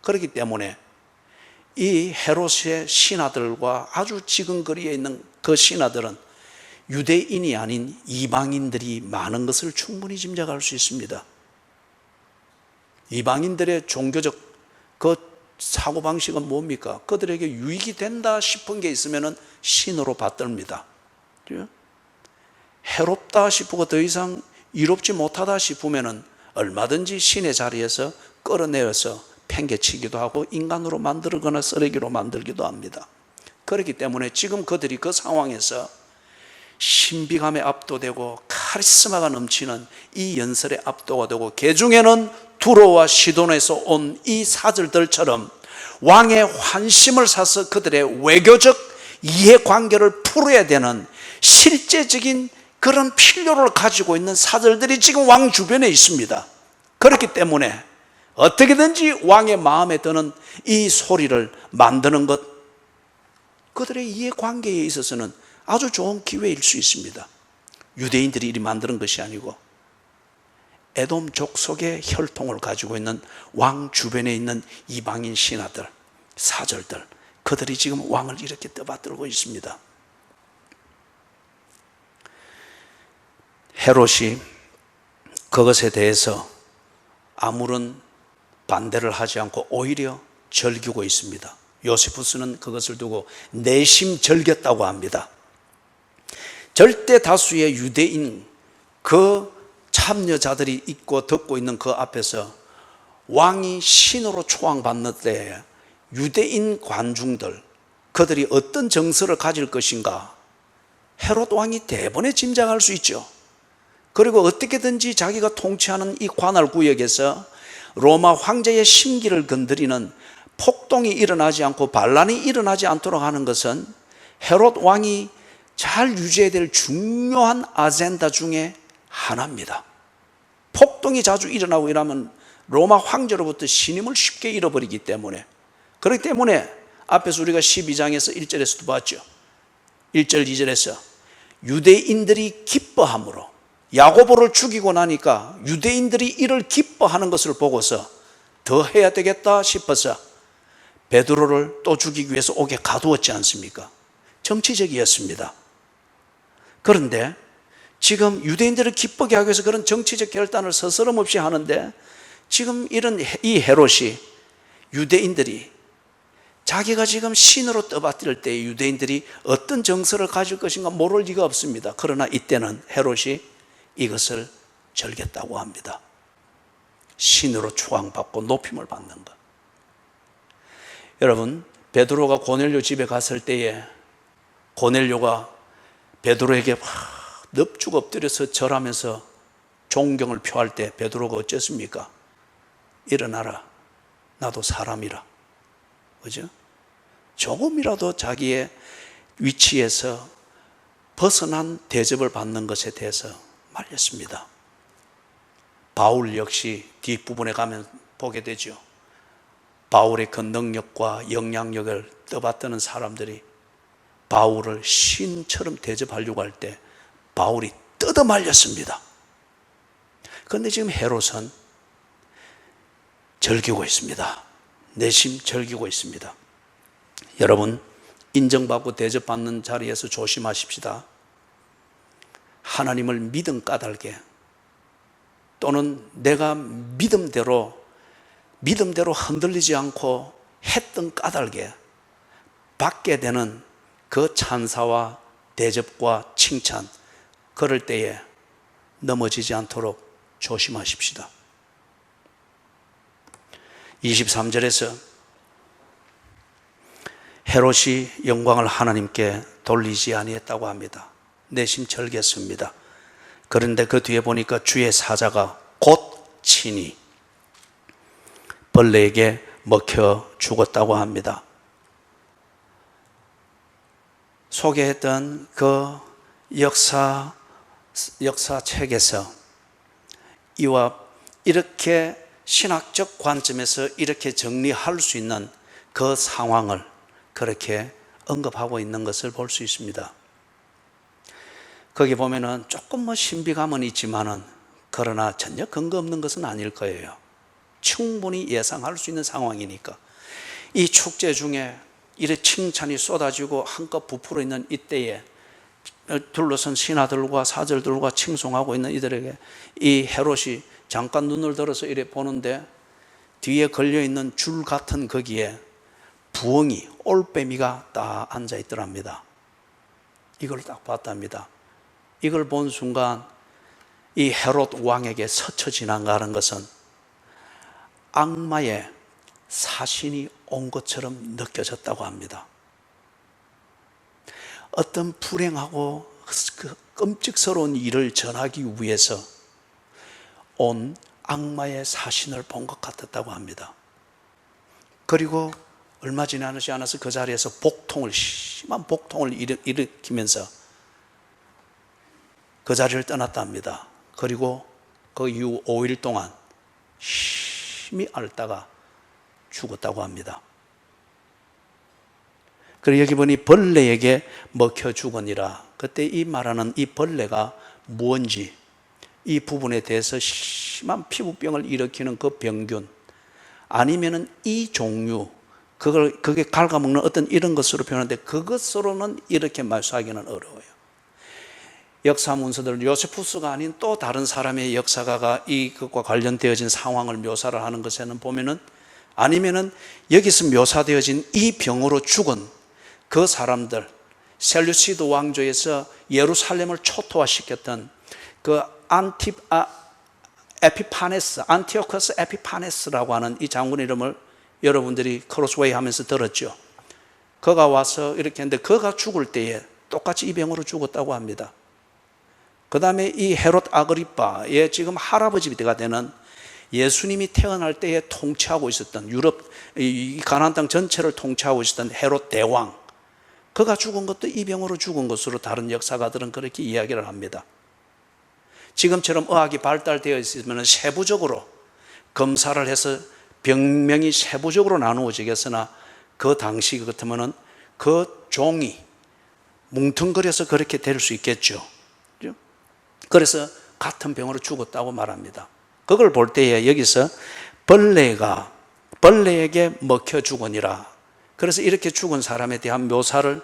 그렇기 때문에 이 헤롯의 신하들과 아주 지근거리에 있는 그 신하들은 유대인이 아닌 이방인들이 많은 것을 충분히 짐작할 수 있습니다. 이방인들의 종교적 그 사고방식은 뭡니까? 그들에게 유익이 된다 싶은 게 있으면 신으로 받듭니다. 해롭다 싶고 더 이상 이롭지 못하다 싶으면 얼마든지 신의 자리에서 끌어내어서 팽개치기도 하고 인간으로 만들거나 쓰레기로 만들기도 합니다. 그렇기 때문에 지금 그들이 그 상황에서 신비감에 압도되고 카리스마가 넘치는 이 연설에 압도가 되고, 개중에는 두로와 시돈에서 온 이 사절들처럼 왕의 환심을 사서 그들의 외교적 이해관계를 풀어야 되는 실제적인 그런 필요를 가지고 있는 사절들이 지금 왕 주변에 있습니다. 그렇기 때문에 어떻게든지 왕의 마음에 드는 이 소리를 만드는 것, 그들의 이해관계에 있어서는 아주 좋은 기회일 수 있습니다. 유대인들이 이리 만드는 것이 아니고 에돔 족속의 혈통을 가지고 있는 왕 주변에 있는 이방인 신하들, 사절들, 그들이 지금 왕을 이렇게 떠받들고 있습니다. 헤롯이 그것에 대해서 아무런 반대를 하지 않고 오히려 즐기고 있습니다. 요세푸스는 그것을 두고 내심 즐겼다고 합니다. 절대 다수의 유대인 그 참여자들이 있고 듣고 있는 그 앞에서 왕이 신으로 초앙받는 때에 유대인 관중들, 그들이 어떤 정서를 가질 것인가 헤롯 왕이 대번에 짐작할 수 있죠. 그리고 어떻게든지 자기가 통치하는 이 관할 구역에서 로마 황제의 심기를 건드리는 폭동이 일어나지 않고 반란이 일어나지 않도록 하는 것은 헤롯 왕이 잘 유지해야 될 중요한 아젠다 중에 하나입니다. 폭동이 자주 일어나고 이러면 로마 황제로부터 신임을 쉽게 잃어버리기 때문에, 그렇기 때문에 앞에서 우리가 12장에서 1절에서도 봤죠. 1절 2절에서 유대인들이 기뻐함으로, 야고보를 죽이고 나니까 유대인들이 이를 기뻐하는 것을 보고서 더 해야 되겠다 싶어서 베드로를 또 죽이기 위해서 옥에 가두었지 않습니까? 정치적이었습니다. 그런데 지금 유대인들을 기쁘게 하기 위해서 그런 정치적 결단을 서스럼 없이 하는데, 지금 이런 이 헤롯이 유대인들이 자기가 지금 신으로 떠받들 때 유대인들이 어떤 정서를 가질 것인가 모를 리가 없습니다. 그러나 이때는 헤롯이 이것을 즐겼다고 합니다. 신으로 추앙받고 높임을 받는 것. 여러분, 베드로가 고넬료 집에 갔을 때에 고넬료가 베드로에게 넙죽 엎드려서 절하면서 존경을 표할 때 베드로가 어쨌습니까? 일어나라, 나도 사람이라. 그죠? 조금이라도 자기의 위치에서 벗어난 대접을 받는 것에 대해서 말렸습니다. 바울 역시 뒷부분에 가면 보게 되죠. 바울의 그 능력과 영향력을 떠받드는 사람들이 바울을 신처럼 대접하려고 할 때 바울이 뜯어 말렸습니다. 그런데 지금 헤롯은 즐기고 있습니다. 내심 즐기고 있습니다. 여러분, 인정받고 대접받는 자리에서 조심하십시다. 하나님을 믿음 까닭에 또는 내가 믿음대로 흔들리지 않고 했던 까닭에 받게 되는 그 찬사와 대접과 칭찬, 그럴 때에 넘어지지 않도록 조심하십시다. 23절에서 헤롯이 영광을 하나님께 돌리지 아니했다고 합니다. 내심 절겠습니다. 그런데 그 뒤에 보니까 주의 사자가 곧 친히 벌레에게 먹혀 죽었다고 합니다. 소개했던 그 역사책에서 이와 이렇게 신학적 관점에서 이렇게 정리할 수 있는 그 상황을 그렇게 언급하고 있는 것을 볼 수 있습니다. 거기 보면은 조금 신비감은 있지만은 그러나 전혀 근거 없는 것은 아닐 거예요. 충분히 예상할 수 있는 상황이니까. 이 축제 중에 이래 칭찬이 쏟아지고 한껏 부풀어 있는 이때에 둘러선 신하들과 사절들과 칭송하고 있는 이들에게 이 헤롯이 잠깐 눈을 들어서 이래 보는데 뒤에 걸려있는 줄 같은 거기에 부엉이, 올빼미가 딱 앉아 있더랍니다. 이걸 딱 봤답니다. 이걸 본 순간 이 헤롯 왕에게 스쳐 지나가는 것은 악마의 사신이 온 것처럼 느껴졌다고 합니다. 어떤 불행하고 끔찍스러운 일을 전하기 위해서 온 악마의 사신을 본 것 같았다고 합니다. 그리고 얼마 지나지 않아서 그 자리에서 심한 복통을 일으키면서 그 자리를 떠났다 합니다. 그리고 그 이후 5일 동안 심히 앓다가 죽었다고 합니다. 그리고 여기 보니 벌레에게 먹혀 죽으니라. 그때 이 말하는 이 벌레가 무엇인지, 이 부분에 대해서 심한 피부병을 일으키는 그 병균, 아니면은 이 종류, 그게 갉아먹는 어떤 이런 것으로 표현하는데 그것으로는 이렇게 말씀하기는 어려워요. 역사 문서들, 요세푸스가 아닌 또 다른 사람의 역사가가 이것과 관련되어진 상황을 묘사를 하는 것에는 보면은, 아니면은 여기서 묘사되어진 이 병으로 죽은 그 사람들, 셀루시드 왕조에서 예루살렘을 초토화시켰던 그 안티오커스 에피파네스라고 하는 이 장군 이름을 여러분들이 크로스웨이 하면서 들었죠. 그가 와서 이렇게 했는데 그가 죽을 때에 똑같이 이 병으로 죽었다고 합니다. 그 다음에 이 헤롯 아그리빠의 지금 할아버지가 되는 예수님이 태어날 때에 통치하고 있었던 유럽, 이 가나안 땅 전체를 통치하고 있었던 헤롯 대왕, 그가 죽은 것도 이 병으로 죽은 것으로 다른 역사가들은 그렇게 이야기를 합니다. 지금처럼 의학이 발달되어 있으면 세부적으로 검사를 해서 병명이 세부적으로 나누어지겠으나 그 당시 같으면 그 종이 뭉텅거려서 그렇게 될 수 있겠죠. 그래서 같은 병으로 죽었다고 말합니다. 그걸 볼 때에 여기서 벌레에게 먹혀 죽으니라. 그래서 이렇게 죽은 사람에 대한 묘사를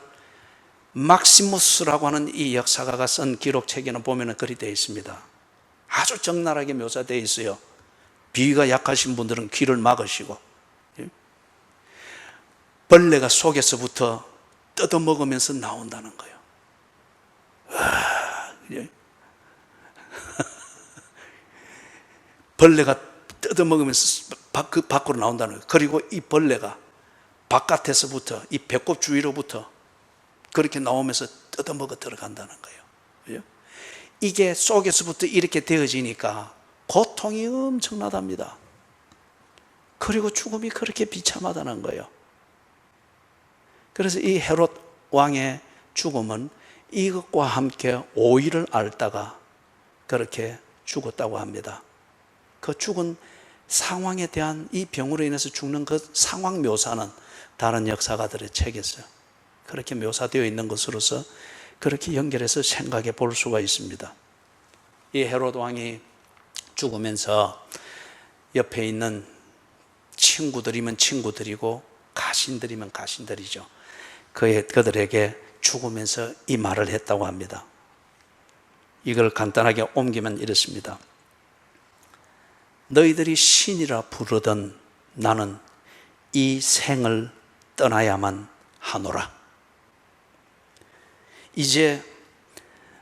막시무스라고 하는 이 역사가가 쓴 기록책에는 보면 그리 되어 있습니다. 아주 적나라하게 묘사되어 있어요. 비위가 약하신 분들은 귀를 막으시고, 벌레가 속에서부터 뜯어먹으면서 나온다는 거예요. 벌레가 뜯어먹으면서 밖으로 나온다는 거예요. 그리고 이 벌레가 바깥에서부터, 이 배꼽 주위로부터 그렇게 나오면서 뜯어먹어 들어간다는 거예요. 이게 속에서부터 이렇게 되어지니까 고통이 엄청나답니다. 그리고 죽음이 그렇게 비참하다는 거예요. 그래서 이 헤롯 왕의 죽음은 이것과 함께 5일을 앓다가 그렇게 죽었다고 합니다. 그 죽은 상황에 대한, 이 병으로 인해서 죽는 그 상황 묘사는 다른 역사가들의 책에서 그렇게 묘사되어 있는 것으로서 그렇게 연결해서 생각해 볼 수가 있습니다. 이 헤롯 왕이 죽으면서 옆에 있는 친구들이면 친구들이고 가신들이면 가신들이죠. 그들에게 죽으면서 이 말을 했다고 합니다. 이걸 간단하게 옮기면 이렇습니다. 너희들이 신이라 부르던 나는 이 생을 떠나야만 하노라. 이제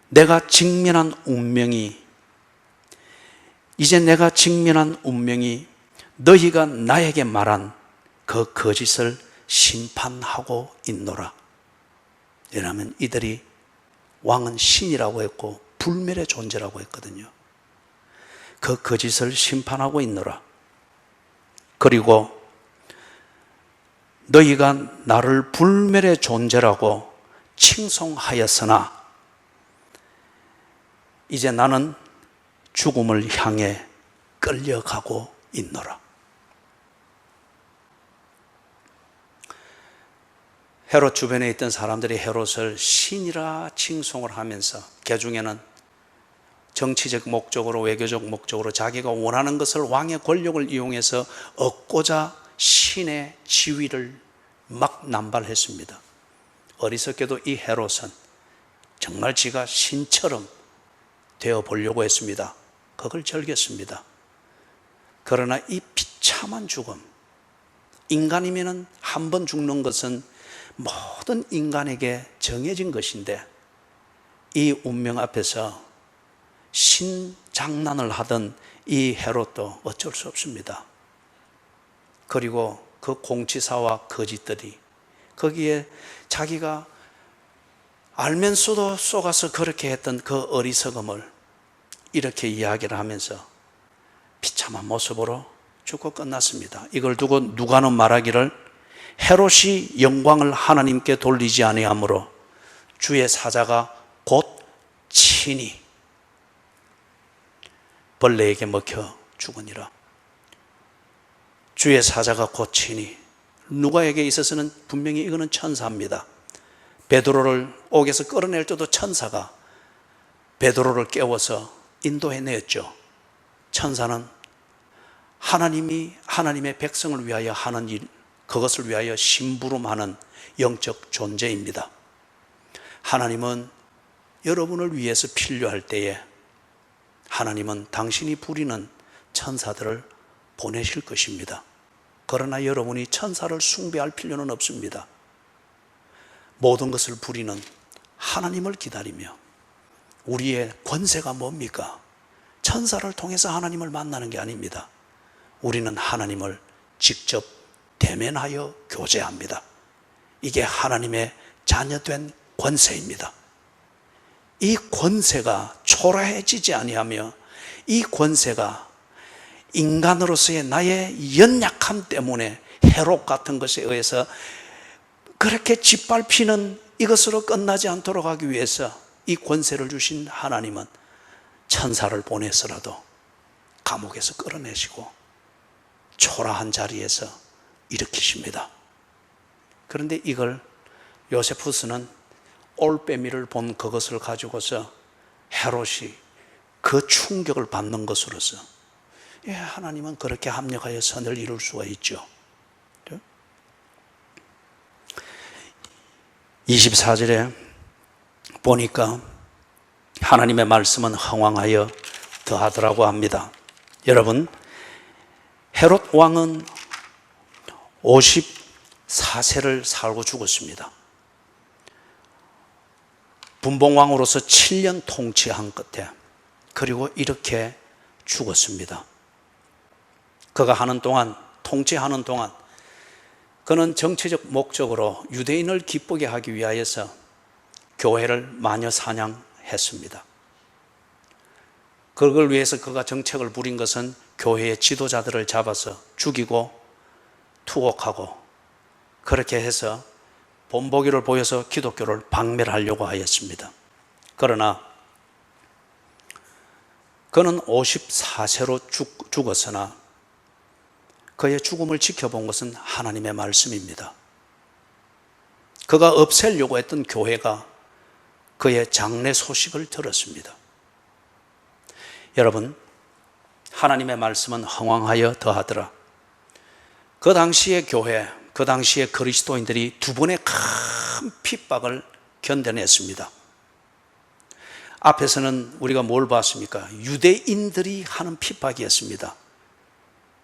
내가 직면한 운명이 너희가 나에게 말한 그 거짓을 심판하고 있노라. 왜냐하면 이들이 왕은 신이라고 했고 불멸의 존재라고 했거든요. 그 거짓을 심판하고 있노라. 그리고 너희가 나를 불멸의 존재라고 칭송하였으나 이제 나는 죽음을 향해 끌려가고 있노라. 헤롯 주변에 있던 사람들이 헤롯을 신이라 칭송을 하면서 개중에는 정치적 목적으로, 외교적 목적으로 자기가 원하는 것을, 왕의 권력을 이용해서 얻고자 신의 지위를 막 남발했습니다. 어리석게도 이 헤롯은 정말 지가 신처럼 되어 보려고 했습니다. 그걸 즐겼습니다. 그러나 이 비참한 죽음, 인간이면 한 번 죽는 것은 모든 인간에게 정해진 것인데 이 운명 앞에서 신장난을 하던 이 헤롯도 어쩔 수 없습니다. 그리고 그 공치사와 거짓들이 거기에 자기가 알면서도 속아서 그렇게 했던 그 어리석음을 이렇게 이야기를 하면서 비참한 모습으로 죽고 끝났습니다. 이걸 두고 누가는 말하기를 헤롯이 영광을 하나님께 돌리지 아니하므로 주의 사자가 곧 친히 벌레에게 먹혀 죽으니라. 주의 사자가 곧 친히, 누가에게 있어서는 분명히 이거는 천사입니다. 베드로를 옥에서 끌어낼 때도 천사가 베드로를 깨워서 인도해냈죠. 천사는 하나님이 하나님의 백성을 위하여 하는 일, 그것을 위하여 심부름하는 영적 존재입니다. 하나님은 여러분을 위해서 필요할 때에 하나님은 당신이 부리는 천사들을 보내실 것입니다. 그러나 여러분이 천사를 숭배할 필요는 없습니다. 모든 것을 부리는 하나님을 기다리며, 우리의 권세가 뭡니까? 천사를 통해서 하나님을 만나는 게 아닙니다. 우리는 하나님을 직접 대면하여 교제합니다. 이게 하나님의 자녀된 권세입니다. 이 권세가 초라해지지 아니하며 이 권세가 인간으로서의 나의 연약함 때문에 헤롯 같은 것에 의해서 그렇게 짓밟히는 이것으로 끝나지 않도록 하기 위해서 이 권세를 주신 하나님은 천사를 보내서라도 감옥에서 끌어내시고 초라한 자리에서 일으키십니다. 그런데 이걸 요세푸스는 올빼미를 본 그것을 가지고서 헤롯이 그 충격을 받는 것으로서, 예, 하나님은 그렇게 합력하여 선을 이룰 수가 있죠. 24절에 보니까 하나님의 말씀은 흥왕하여 더하더라고 합니다. 여러분, 헤롯 왕은 54세를 살고 죽었습니다. 분봉왕으로서 7년 통치한 끝에 그리고 이렇게 죽었습니다. 그가 통치하는 동안 그는 정치적 목적으로 유대인을 기쁘게 하기 위하여서 교회를 마녀 사냥했습니다. 그걸 위해서 그가 정책을 부린 것은 교회의 지도자들을 잡아서 죽이고 투옥하고, 그렇게 해서 본보기를 보여서 기독교를 박멸하려고 하였습니다. 그러나 그는 54세로 죽었으나 그의 죽음을 지켜본 것은 하나님의 말씀입니다. 그가 없애려고 했던 교회가 그의 장례 소식을 들었습니다. 여러분, 하나님의 말씀은 흥왕하여 더하더라. 그 당시의 교회, 그 당시의 그리스도인들이 두 번의 큰 핍박을 견뎌냈습니다. 앞에서는 우리가 뭘 봤습니까? 유대인들이 하는 핍박이었습니다.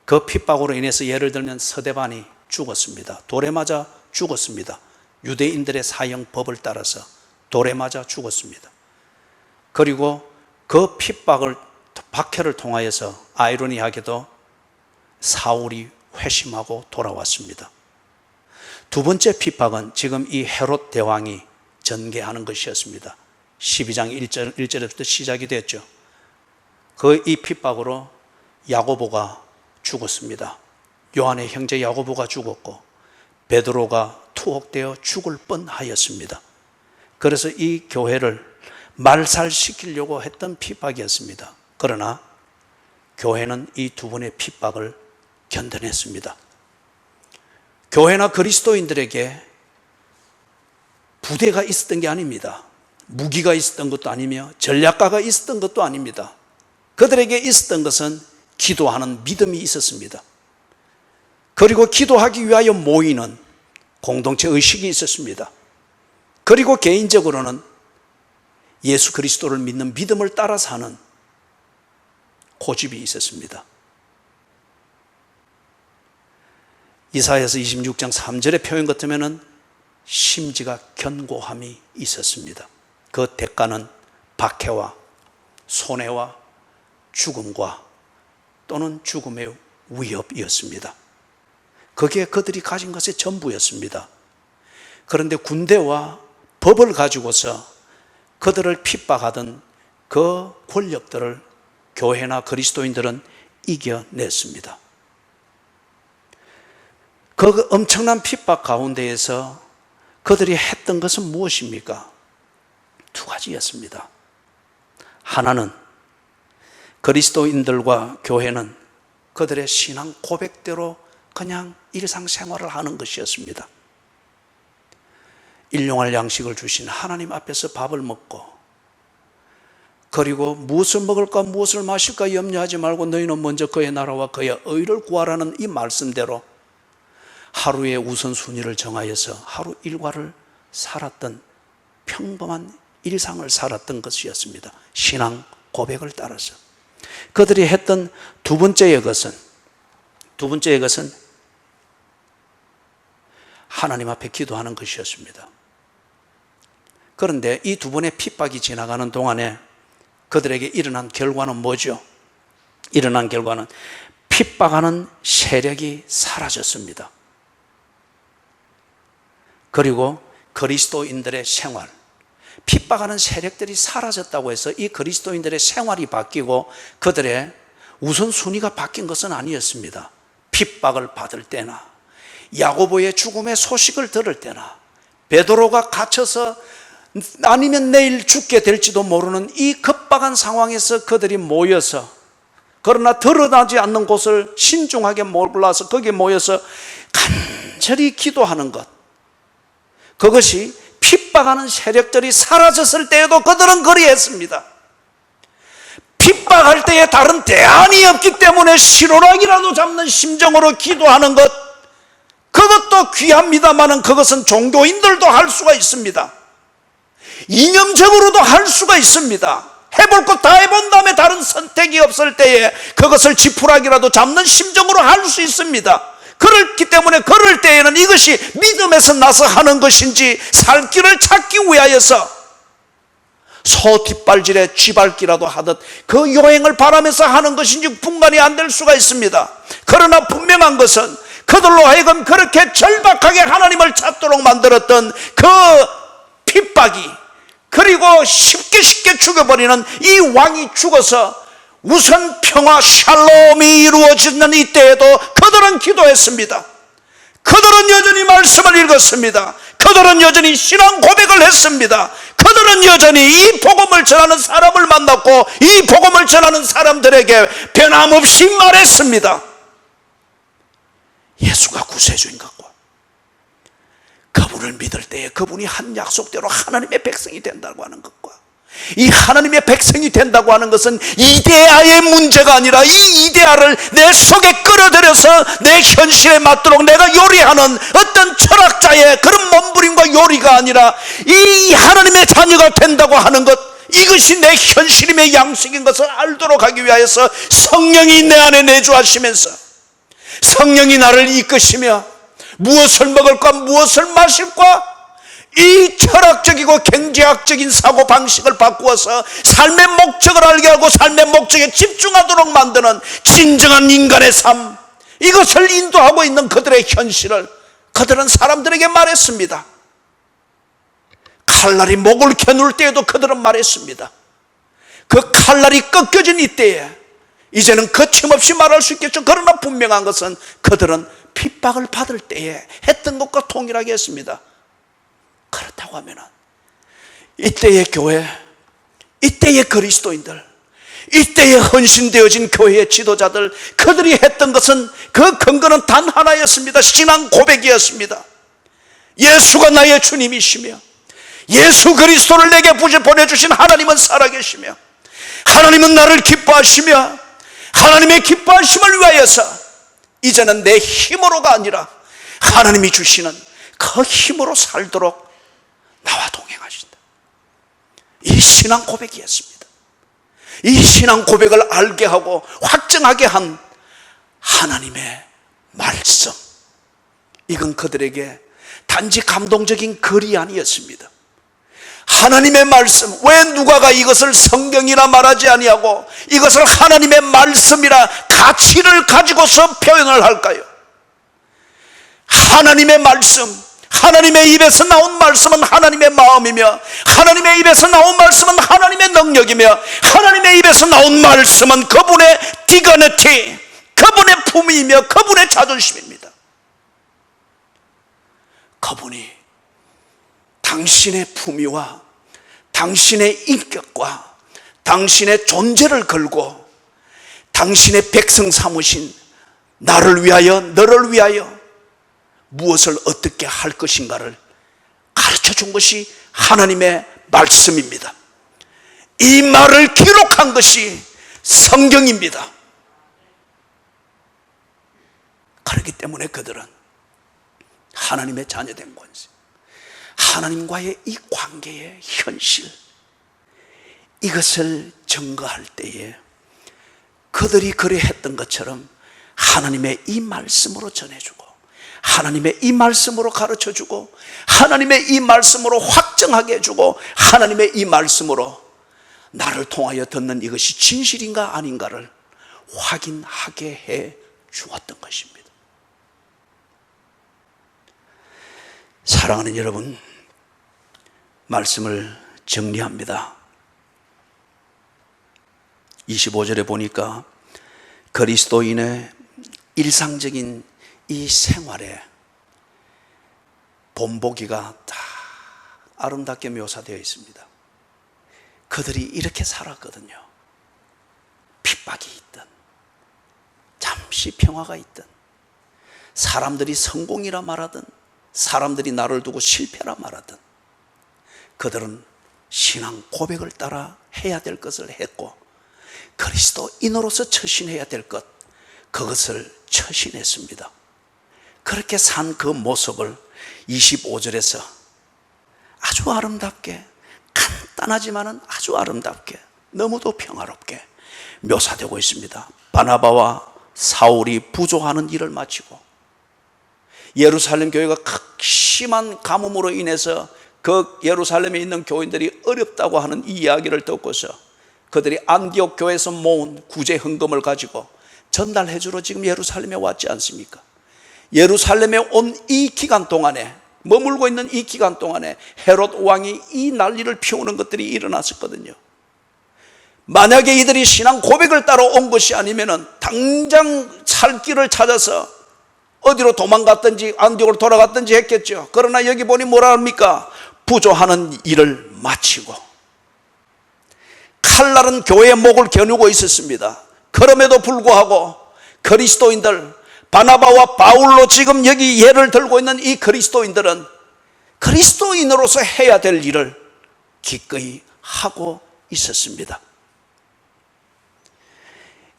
그 핍박으로 인해서 예를 들면 서대반이 죽었습니다. 돌에 맞아 죽었습니다. 유대인들의 사형법을 따라서 돌에 맞아 죽었습니다. 그리고 그 핍박을, 박해를 통하여서 아이러니하게도 사울이 회심하고 돌아왔습니다. 두 번째 핍박은 지금 이 헤롯 대왕이 전개하는 것이었습니다. 12장 1절부터 시작이 됐죠. 이 핍박으로 야고보가 죽었습니다. 요한의 형제 야고보가 죽었고 베드로가 투옥되어 죽을 뻔하였습니다. 그래서 이 교회를 말살시키려고 했던 핍박이었습니다. 그러나 교회는 이 두 번의 핍박을 견뎌냈습니다. 교회나 그리스도인들에게 부대가 있었던 게 아닙니다. 무기가 있었던 것도 아니며 전략가가 있었던 것도 아닙니다. 그들에게 있었던 것은 기도하는 믿음이 있었습니다. 그리고 기도하기 위하여 모이는 공동체 의식이 있었습니다. 그리고 개인적으로는 예수 그리스도를 믿는 믿음을 따라 사는 고집이 있었습니다. 이사야서 26장 3절의 표현 같으면 심지가 견고함이 있었습니다. 그 대가는 박해와 손해와 죽음과 또는 죽음의 위협이었습니다. 그게 그들이 가진 것의 전부였습니다. 그런데 군대와 법을 가지고서 그들을 핍박하던 그 권력들을 교회나 그리스도인들은 이겨냈습니다. 그 엄청난 핍박 가운데에서 그들이 했던 것은 무엇입니까? 두 가지였습니다. 하나는 그리스도인들과 교회는 그들의 신앙 고백대로 그냥 일상생활을 하는 것이었습니다. 일용할 양식을 주신 하나님 앞에서 밥을 먹고, 그리고 무엇을 먹을까 무엇을 마실까 염려하지 말고 너희는 먼저 그의 나라와 그의 의를 구하라는 이 말씀대로 하루의 우선순위를 정하여서 하루 일과를 살았던, 평범한 일상을 살았던 것이었습니다. 신앙 고백을 따라서. 그들이 했던 두 번째의 것은 하나님 앞에 기도하는 것이었습니다. 그런데 이 두 번의 핍박이 지나가는 동안에 그들에게 일어난 결과는 뭐죠? 일어난 결과는 핍박하는 세력이 사라졌습니다. 그리고 그리스도인들의 생활, 핍박하는 세력들이 사라졌다고 해서 이 그리스도인들의 생활이 바뀌고 그들의 우선순위가 바뀐 것은 아니었습니다. 핍박을 받을 때나 야고보의 죽음의 소식을 들을 때나 베드로가 갇혀서 아니면 내일 죽게 될지도 모르는 이 급박한 상황에서 그들이 모여서, 그러나 드러나지 않는 곳을 신중하게 몰라서 거기에 모여서 간절히 기도하는 것, 그것이 핍박하는 세력들이 사라졌을 때에도 그들은 그리했습니다. 핍박할 때에 다른 대안이 없기 때문에 실오락이라도 잡는 심정으로 기도하는 것, 그것도 귀합니다마는 그것은 종교인들도 할 수가 있습니다. 이념적으로도 할 수가 있습니다. 해볼 것 다 해본 다음에 다른 선택이 없을 때에 그것을 지푸라기라도 잡는 심정으로 할 수 있습니다. 그렇기 때문에 그럴 때에는 이것이 믿음에서 나서 하는 것인지 살 길을 찾기 위하여서 소 뒷발질에 쥐밟기라도 하듯 그 요행을 바라면서 하는 것인지 분간이 안 될 수가 있습니다. 그러나 분명한 것은 그들로 하여금 그렇게 절박하게 하나님을 찾도록 만들었던 그 핍박이, 그리고 쉽게 죽여버리는 이 왕이 죽어서 우선 평화 샬롬이 이루어지는 이때에도 그들은 기도했습니다. 그들은 여전히 말씀을 읽었습니다. 그들은 여전히 신앙 고백을 했습니다. 그들은 여전히 이 복음을 전하는 사람을 만났고 이 복음을 전하는 사람들에게 변함없이 말했습니다. 예수가 구세주인 것과 그분을 믿을 때에 그분이 한 약속대로 하나님의 백성이 된다고 하는 것과, 이 하나님의 백성이 된다고 하는 것은 이데아의 문제가 아니라 이 이데아를 내 속에 끌어들여서 내 현실에 맞도록 내가 요리하는 어떤 철학자의 그런 몸부림과 요리가 아니라 이 하나님의 자녀가 된다고 하는 것, 이것이 내 현실임의 양식인 것을 알도록 하기 위하여서 성령이 내 안에 내주하시면서 성령이 나를 이끄시며 무엇을 먹을까 무엇을 마실까 이 철학적이고 경제학적인 사고방식을 바꾸어서 삶의 목적을 알게 하고 삶의 목적에 집중하도록 만드는 진정한 인간의 삶, 이것을 인도하고 있는 그들의 현실을 그들은 사람들에게 말했습니다. 칼날이 목을 겨눌 때에도 그들은 말했습니다. 그 칼날이 꺾여진 이때에 이제는 거침없이 말할 수 있겠죠. 그러나 분명한 것은 그들은 핍박을 받을 때에 했던 것과 동일하게 했습니다. 그렇다고 하면 이때의 교회, 이때의 그리스도인들, 이때의 헌신되어진 교회의 지도자들, 그들이 했던 것은 그 근거는 단 하나였습니다. 신앙 고백이었습니다. 예수가 나의 주님이시며 예수 그리스도를 내게 보내주신 하나님은 살아계시며 하나님은 나를 기뻐하시며 하나님의 기뻐하심을 위하여서 이제는 내 힘으로가 아니라 하나님이 주시는 그 힘으로 살도록 나와 동행하신다. 이 신앙 고백이었습니다. 이 신앙 고백을 알게 하고 확증하게 한 하나님의 말씀, 이건 그들에게 단지 감동적인 글이 아니었습니다. 하나님의 말씀, 왜 누가가 이것을 성경이라 말하지 아니하고 이것을 하나님의 말씀이라 가치를 가지고서 표현을 할까요? 하나님의 말씀, 하나님의 입에서 나온 말씀은 하나님의 마음이며 하나님의 입에서 나온 말씀은 하나님의 능력이며 하나님의 입에서 나온 말씀은 그분의 디그니티, 그분의 품위이며 그분의 자존심입니다. 그분이 당신의 품위와 당신의 인격과 당신의 존재를 걸고 당신의 백성 삼으신 나를 위하여 너를 위하여 무엇을 어떻게 할 것인가를 가르쳐 준 것이 하나님의 말씀입니다. 이 말을 기록한 것이 성경입니다. 그렇기 때문에 그들은 하나님의 자녀된 권세, 하나님과의 이 관계의 현실, 이것을 증거할 때에 그들이 그래 했던 것처럼 하나님의 이 말씀으로 전해주고 하나님의 이 말씀으로 가르쳐주고 하나님의 이 말씀으로 확정하게 해주고 하나님의 이 말씀으로 나를 통하여 듣는 이것이 진실인가 아닌가를 확인하게 해 주었던 것입니다. 사랑하는 여러분, 말씀을 정리합니다. 25절에 보니까 그리스도인의 일상적인 이 생활에 본보기가 다 아름답게 묘사되어 있습니다. 그들이 이렇게 살았거든요. 핍박이 있든 잠시 평화가 있든 사람들이 성공이라 말하든 사람들이 나를 두고 실패라 말하든 그들은 신앙 고백을 따라 해야 될 것을 했고 그리스도인으로서 처신해야 될 것, 그것을 처신했습니다. 그렇게 산 그 모습을 25절에서 아주 아름답게, 간단하지만은 아주 아름답게, 너무도 평화롭게 묘사되고 있습니다. 바나바와 사울이 부조하는 일을 마치고 예루살렘 교회가 극심한 가뭄으로 인해서 그 예루살렘에 있는 교인들이 어렵다고 하는 이 이야기를 듣고서 그들이 안디옥 교회에서 모은 구제 헌금을 가지고 전달해 주러 지금 예루살렘에 왔지 않습니까? 예루살렘에 온 이 기간 동안에, 머물고 있는 이 기간 동안에 헤롯 왕이 이 난리를 피우는 것들이 일어났었거든요. 만약에 이들이 신앙 고백을 따라 온 것이 아니면은 당장 살 길을 찾아서 어디로 도망갔든지 안디옥으로 돌아갔든지 했겠죠. 그러나 여기 보니 뭐라 합니까? 부조하는 일을 마치고 칼날은 교회의 목을 겨누고 있었습니다. 그럼에도 불구하고 그리스도인들, 바나바와 바울로 지금 여기 예를 들고 있는 이 그리스도인들은 그리스도인으로서 해야 될 일을 기꺼이 하고 있었습니다.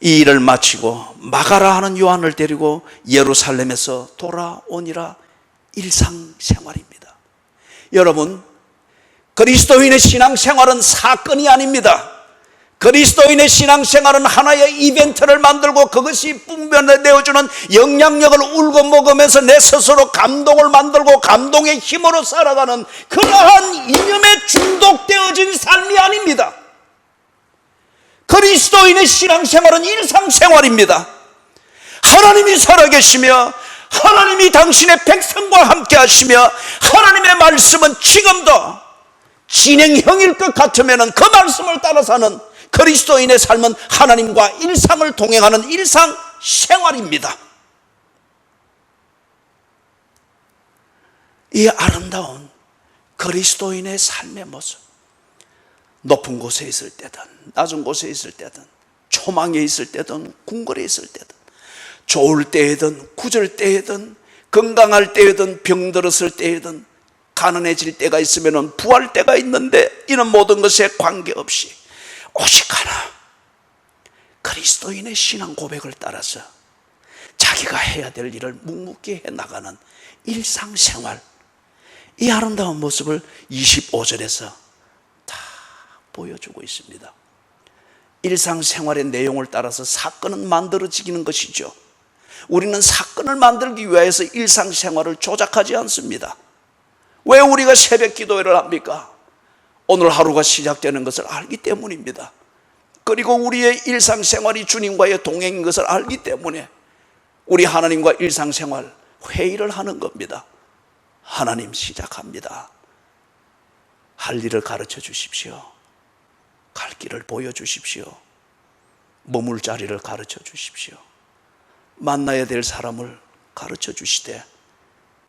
이 일을 마치고 마가라 하는 요한을 데리고 예루살렘에서 돌아오니라. 일상생활입니다. 여러분, 그리스도인의 신앙생활은 사건이 아닙니다. 그리스도인의 신앙생활은 하나의 이벤트를 만들고 그것이 뿜어내어주는 영향력을 울고 먹으면서 내 스스로 감동을 만들고 감동의 힘으로 살아가는 그러한 이념에 중독되어진 삶이 아닙니다. 그리스도인의 신앙생활은 일상생활입니다. 하나님이 살아계시며 하나님이 당신의 백성과 함께 하시며 하나님의 말씀은 지금도 진행형일 것 같으면 그 말씀을 따라 사는 그리스도인의 삶은 하나님과 일상을 동행하는 일상생활입니다. 이 아름다운 그리스도인의 삶의 모습, 높은 곳에 있을 때든 낮은 곳에 있을 때든 초망에 있을 때든 궁궐에 있을 때든 좋을 때에든 구절 때에든 건강할 때에든 병들었을 때에든 가난해질 때가 있으면 부할 때가 있는데 이런 모든 것에 관계없이 오직 하나 그리스도인의 신앙 고백을 따라서 자기가 해야 될 일을 묵묵히 해나가는 일상생활, 이 아름다운 모습을 25절에서 다 보여주고 있습니다. 일상생활의 내용을 따라서 사건은 만들어지는 것이죠. 우리는 사건을 만들기 위해서 일상생활을 조작하지 않습니다. 왜 우리가 새벽 기도회를 합니까? 오늘 하루가 시작되는 것을 알기 때문입니다. 그리고 우리의 일상생활이 주님과의 동행인 것을 알기 때문에 우리 하나님과 일상생활 회의를 하는 겁니다. 하나님, 시작합니다. 할 일을 가르쳐 주십시오. 갈 길을 보여주십시오. 머물 자리를 가르쳐 주십시오. 만나야 될 사람을 가르쳐 주시되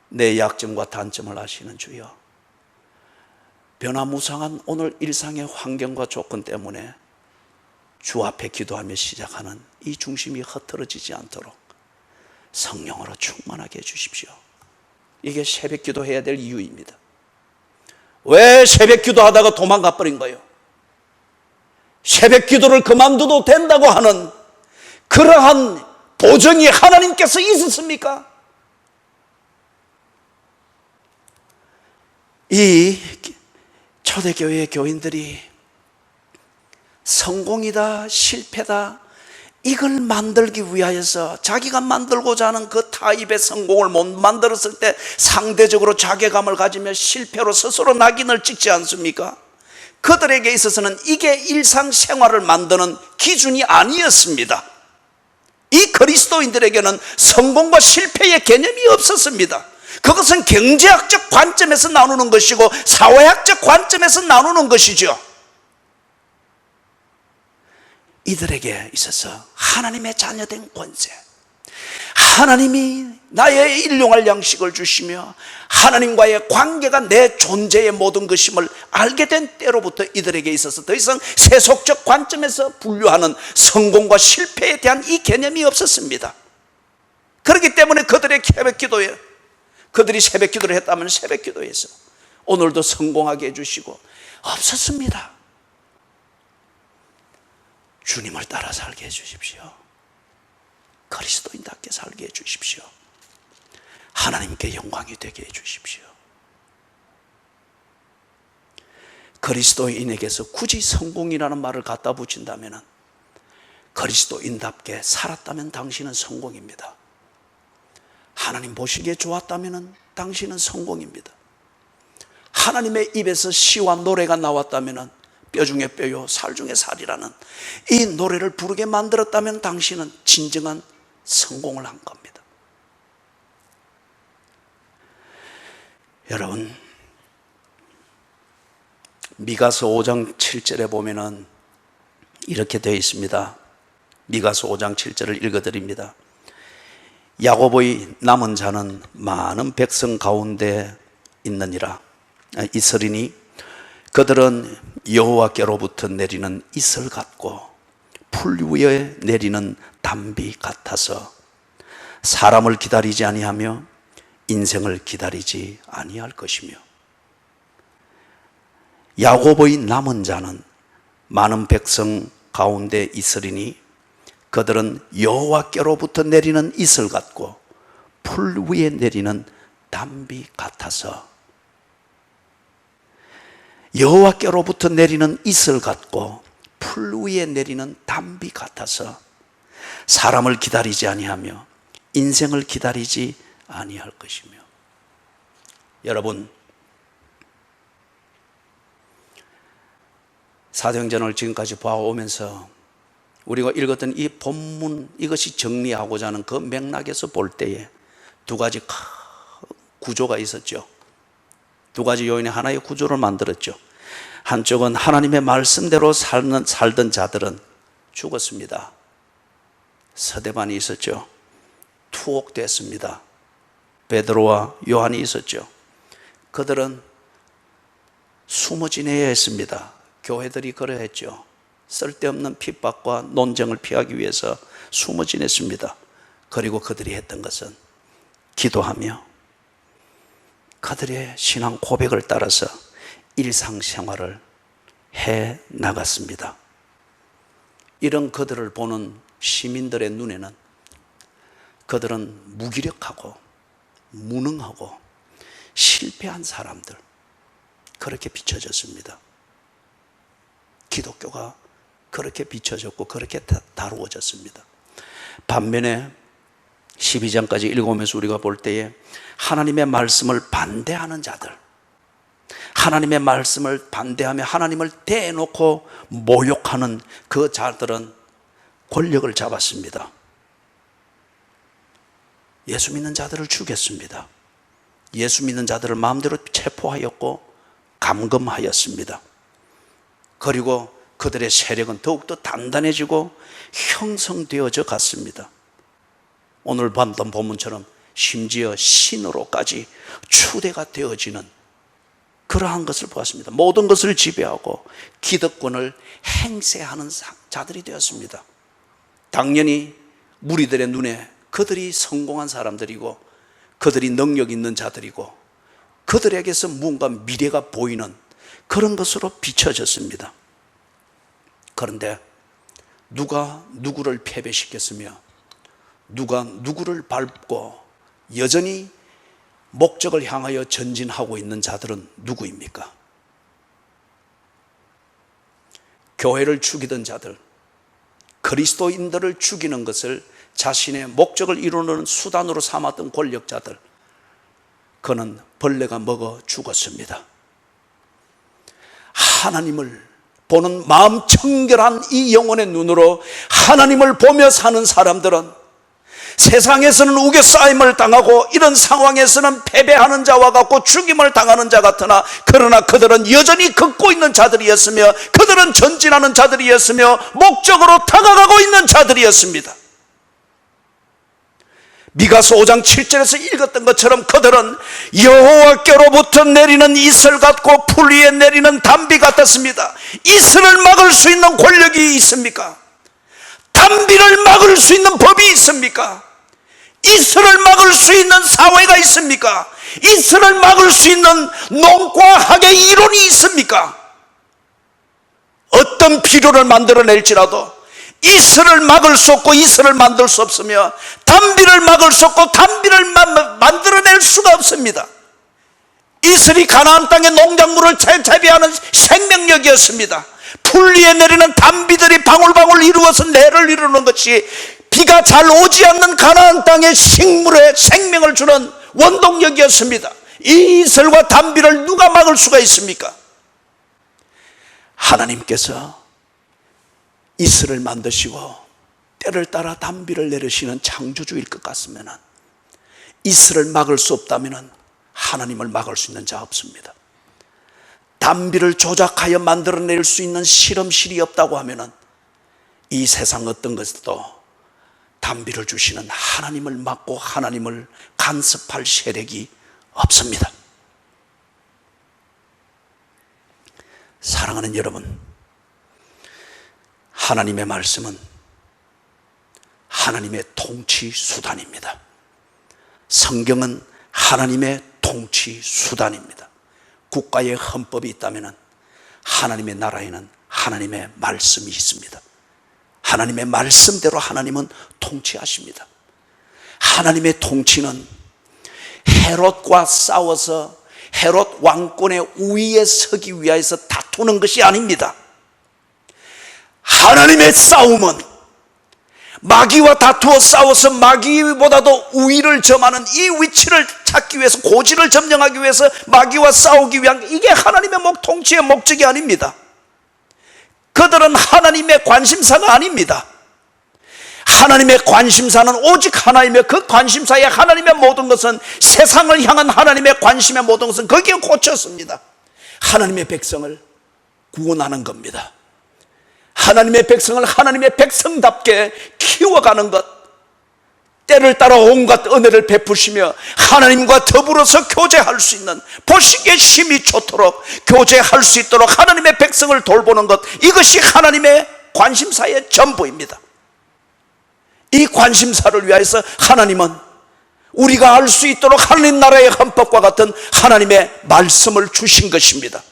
내 약점과 단점을 아시는 주여, 변화무쌍한 오늘 일상의 환경과 조건 때문에 주 앞에 기도하며 시작하는 이 중심이 흐트러지지 않도록 성령으로 충만하게 해주십시오. 이게 새벽 기도해야 될 이유입니다. 왜 새벽 기도하다가 도망가 버린 거예요? 새벽 기도를 그만둬도 된다고 하는 그러한 보증이 하나님께서 있었습니까? 이 초대교회의 교인들이 성공이다 실패다 이걸 만들기 위하여서 자기가 만들고자 하는 그 타입의 성공을 못 만들었을 때 상대적으로 자괴감을 가지며 실패로 스스로 낙인을 찍지 않습니까? 그들에게 있어서는 이게 일상생활을 만드는 기준이 아니었습니다. 이 그리스도인들에게는 성공과 실패의 개념이 없었습니다. 그것은 경제학적 관점에서 나누는 것이고 사회학적 관점에서 나누는 것이죠. 이들에게 있어서 하나님의 자녀된 권세, 하나님이 나의 일용할 양식을 주시며 하나님과의 관계가 내 존재의 모든 것임을 알게 된 때로부터 이들에게 있어서 더 이상 세속적 관점에서 분류하는 성공과 실패에 대한 이 개념이 없었습니다. 그렇기 때문에 그들의 새벽 기도에, 그들이 새벽 기도를 했다면 새벽 기도에서 오늘도 성공하게 해주시고 없었습니다. 주님을 따라 살게 해주십시오. 그리스도인답게 살게 해주십시오. 하나님께 영광이 되게 해주십시오. 그리스도인에게서 굳이 성공이라는 말을 갖다 붙인다면 그리스도인답게 살았다면 당신은 성공입니다. 하나님 보시기에 좋았다면 당신은 성공입니다. 하나님의 입에서 시와 노래가 나왔다면 뼈 중에 뼈요 살 중에 살이라는 이 노래를 부르게 만들었다면 당신은 진정한 성공을 한 겁니다. 여러분, 미가서 5장 7절에 보면은 이렇게 되어 있습니다. 미가서 5장 7절을 읽어드립니다. 야곱의 남은 자는 많은 백성 가운데 있으리니 그들은 여호와께로부터 내리는 이슬 같고 풀 위에 내리는 담비 같아서 사람을 기다리지 아니하며 인생을 기다리지 아니할 것이며, 야곱의 남은 자는 많은 백성 가운데 있으리니 그들은 여호와께로부터 내리는 이슬 같고 풀 위에 내리는 담비 같아서, 여호와께로부터 내리는 이슬 같고 풀 위에 내리는 담비 같아서 사람을 기다리지 아니하며 인생을 기다리지 아니할 것이며. 여러분, 사도행전을 지금까지 봐오면서 우리가 읽었던 이 본문, 이것이 정리하고자 하는 그 맥락에서 볼 때에 두 가지 구조가 있었죠. 두 가지 요인이 하나의 구조를 만들었죠. 한쪽은 하나님의 말씀대로 살던 자들은 죽었습니다. 서대반이 있었죠. 투옥됐습니다. 베드로와 요한이 있었죠. 그들은 숨어 지내야 했습니다. 교회들이 그러했죠. 쓸데없는 핍박과 논쟁을 피하기 위해서 숨어 지냈습니다. 그리고 그들이 했던 것은 기도하며 그들의 신앙 고백을 따라서 일상생활을 해 나갔습니다. 이런 그들을 보는 시민들의 눈에는 그들은 무기력하고 무능하고 실패한 사람들, 그렇게 비춰졌습니다. 기독교가 그렇게 비춰졌고 그렇게 다루어졌습니다. 반면에 12장까지 읽어오면서 우리가 볼 때에 하나님의 말씀을 반대하는 자들, 하나님의 말씀을 반대하며 하나님을 대놓고 모욕하는 그 자들은 권력을 잡았습니다. 예수 믿는 자들을 죽였습니다. 예수 믿는 자들을 마음대로 체포하였고 감금하였습니다. 그리고 그들의 세력은 더욱더 단단해지고 형성되어져 갔습니다. 오늘 봤던 본문처럼 심지어 신으로까지 추대가 되어지는 그러한 것을 보았습니다. 모든 것을 지배하고 기득권을 행세하는 자들이 되었습니다. 당연히 무리들의 눈에 그들이 성공한 사람들이고 그들이 능력 있는 자들이고 그들에게서 무언가 미래가 보이는 그런 것으로 비춰졌습니다. 그런데 누가 누구를 패배시켰으며 누가 누구를 밟고 여전히 목적을 향하여 전진하고 있는 자들은 누구입니까? 교회를 죽이던 자들, 그리스도인들을 죽이는 것을 자신의 목적을 이루는 수단으로 삼았던 권력자들, 그는 벌레가 먹어 죽었습니다. 하나님을 보는 마음 청결한 이 영혼의 눈으로 하나님을 보며 사는 사람들은 세상에서는 우겨싸임을 당하고 이런 상황에서는 패배하는 자와 같고 죽임을 당하는 자 같으나, 그러나 그들은 여전히 걷고 있는 자들이었으며 그들은 전진하는 자들이었으며 목적으로 다가가고 있는 자들이었습니다. 미가서 5장 7절에서 읽었던 것처럼 그들은 여호와께로부터 내리는 이슬 같고 풀 위에 내리는 담비 같았습니다. 이슬을 막을 수 있는 권력이 있습니까? 담비를 막을 수 있는 법이 있습니까? 이슬을 막을 수 있는 사회가 있습니까? 이슬을 막을 수 있는 농과학의 이론이 있습니까? 어떤 비료를 만들어낼지라도 이슬을 막을 수 없고 이슬을 만들 수 없으며 담비를 막을 수 없고 담비를 만들어낼 수가 없습니다. 이슬이 가나안 땅의 농작물을 재배하는 생명력이었습니다. 풀 위에 내리는 담비들이 방울방울 이루어서 내를 이루는 것이 비가 잘 오지 않는 가나안 땅의 식물에 생명을 주는 원동력이었습니다. 이 이슬과 담비를 누가 막을 수가 있습니까? 하나님께서 이슬을 만드시고 때를 따라 담비를 내리시는 창조주일 것 같으면 이슬을 막을 수 없다면 하나님을 막을 수 있는 자 없습니다. 담비를 조작하여 만들어낼 수 있는 실험실이 없다고 하면 이 세상 어떤 것도 담비를 주시는 하나님을 막고 하나님을 간섭할 세력이 없습니다. 사랑하는 여러분, 하나님의 말씀은 하나님의 통치 수단입니다. 성경은 하나님의 통치 수단입니다. 국가의 헌법이 있다면 하나님의 나라에는 하나님의 말씀이 있습니다. 하나님의 말씀대로 하나님은 통치하십니다. 하나님의 통치는 헤롯과 싸워서 헤롯 왕권의 우위에 서기 위하여서 다투는 것이 아닙니다. 하나님의 싸움은 마귀와 다투어 싸워서 마귀보다도 우위를 점하는 이 위치를 찾기 위해서, 고지를 점령하기 위해서 마귀와 싸우기 위한, 이게 하나님의 통치의 목적이 아닙니다. 그들은 하나님의 관심사가 아닙니다. 하나님의 관심사는 오직 하나님의, 그 관심사에 하나님의 모든 것은, 세상을 향한 하나님의 관심의 모든 것은 거기에 꽂혔습니다. 하나님의 백성을 구원하는 겁니다. 하나님의 백성을 하나님의 백성답게 키워가는 것, 때를 따라 온갖 은혜를 베푸시며 하나님과 더불어서 교제할 수 있는, 보시기에 심히 좋도록 교제할 수 있도록 하나님의 백성을 돌보는 것, 이것이 하나님의 관심사의 전부입니다. 이 관심사를 위해서 하나님은 우리가 알 수 있도록 하나님 나라의 헌법과 같은 하나님의 말씀을 주신 것입니다.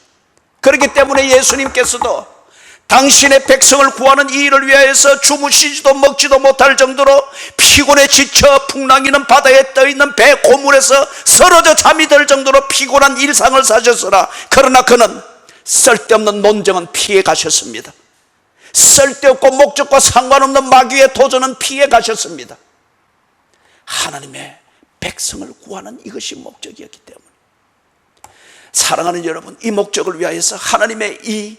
그렇기 때문에 예수님께서도 당신의 백성을 구하는 이 일을 위하여서 주무시지도 먹지도 못할 정도로 피곤에 지쳐 풍랑이는 바다에 떠있는 배 고물에서 쓰러져 잠이 들 정도로 피곤한 일상을 사셨으나, 그러나 그는 쓸데없는 논쟁은 피해 가셨습니다. 쓸데없고 목적과 상관없는 마귀의 도전은 피해 가셨습니다. 하나님의 백성을 구하는 이것이 목적이었기 때문에, 사랑하는 여러분, 이 목적을 위하여서 하나님의 이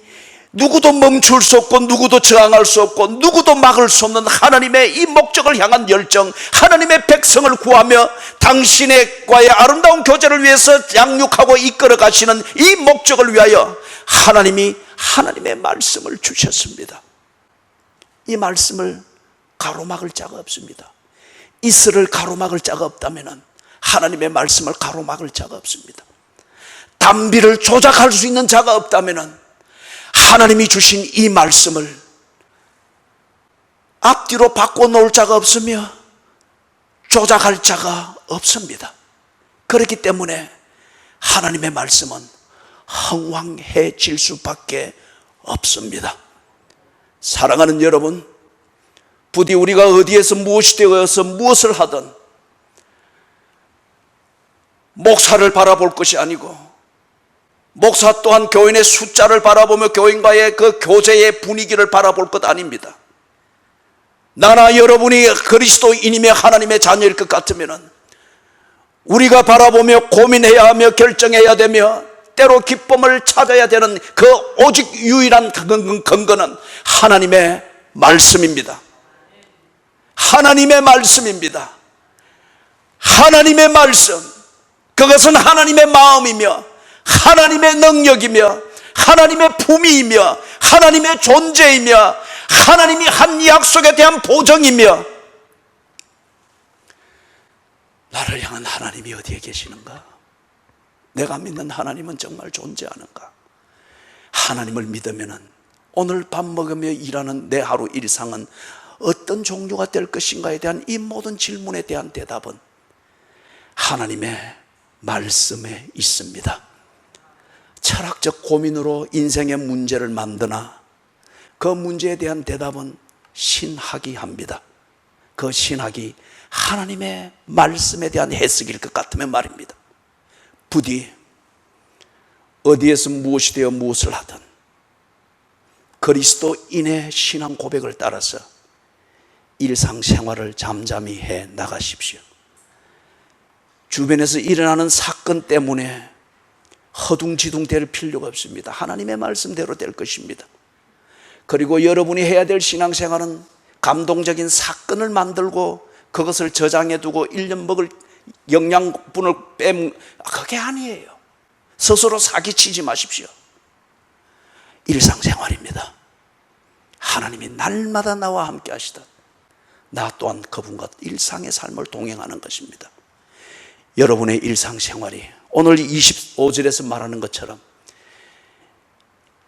누구도 멈출 수 없고 누구도 저항할 수 없고 누구도 막을 수 없는 하나님의 이 목적을 향한 열정, 하나님의 백성을 구하며 당신과의 아름다운 교제를 위해서 양육하고 이끌어 가시는 이 목적을 위하여 하나님이 하나님의 말씀을 주셨습니다. 이 말씀을 가로막을 자가 없습니다. 이슬을 가로막을 자가 없다면 하나님의 말씀을 가로막을 자가 없습니다. 담비를 조작할 수 있는 자가 없다면 하나님이 주신 이 말씀을 앞뒤로 바꿔놓을 자가 없으며 조작할 자가 없습니다. 그렇기 때문에 하나님의 말씀은 흥왕해질 수밖에 없습니다. 사랑하는 여러분, 부디 우리가 어디에서 무엇이 되어서 무엇을 하든 목사를 바라볼 것이 아니고, 목사 또한 교인의 숫자를 바라보며 교인과의 그 교제의 분위기를 바라볼 것 아닙니다. 나나 여러분이 그리스도인이며 하나님의 자녀일 것 같으면 우리가 바라보며 고민해야 하며 결정해야 되며 때로 기쁨을 찾아야 되는 그 오직 유일한 근거는 하나님의 말씀입니다. 하나님의 말씀입니다. 하나님의 말씀, 그것은 하나님의 마음이며 하나님의 능력이며 하나님의 품위이며 하나님의 존재이며 하나님이 한 약속에 대한 보정이며, 나를 향한 하나님이 어디에 계시는가? 내가 믿는 하나님은 정말 존재하는가? 하나님을 믿으면 오늘 밥 먹으며 일하는 내 하루 일상은 어떤 종류가 될 것인가에 대한 이 모든 질문에 대한 대답은 하나님의 말씀에 있습니다. 철학적 고민으로 인생의 문제를 만드나 그 문제에 대한 대답은 신학이 합니다. 그 신학이 하나님의 말씀에 대한 해석일 것 같으면 말입니다. 부디 어디에서 무엇이 되어 무엇을 하든 그리스도인의 신앙 고백을 따라서 일상생활을 잠잠히 해 나가십시오. 주변에서 일어나는 사건 때문에 허둥지둥 될 필요가 없습니다. 하나님의 말씀대로 될 것입니다. 그리고 여러분이 해야 될 신앙생활은 감동적인 사건을 만들고 그것을 저장해 두고 1년 먹을 영양분을 그게 아니에요. 스스로 사기치지 마십시오. 일상생활입니다. 하나님이 날마다 나와 함께 하시듯 나 또한 그분과 일상의 삶을 동행하는 것입니다. 여러분의 일상생활이 오늘 25절에서 말하는 것처럼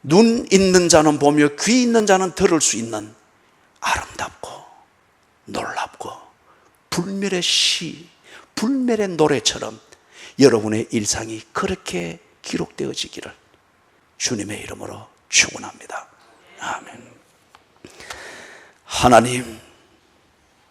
눈 있는 자는 보며 귀 있는 자는 들을 수 있는 아름답고 놀랍고 불멸의 시, 불멸의 노래처럼 여러분의 일상이 그렇게 기록되어지기를 주님의 이름으로 축원합니다. 아멘. 하나님,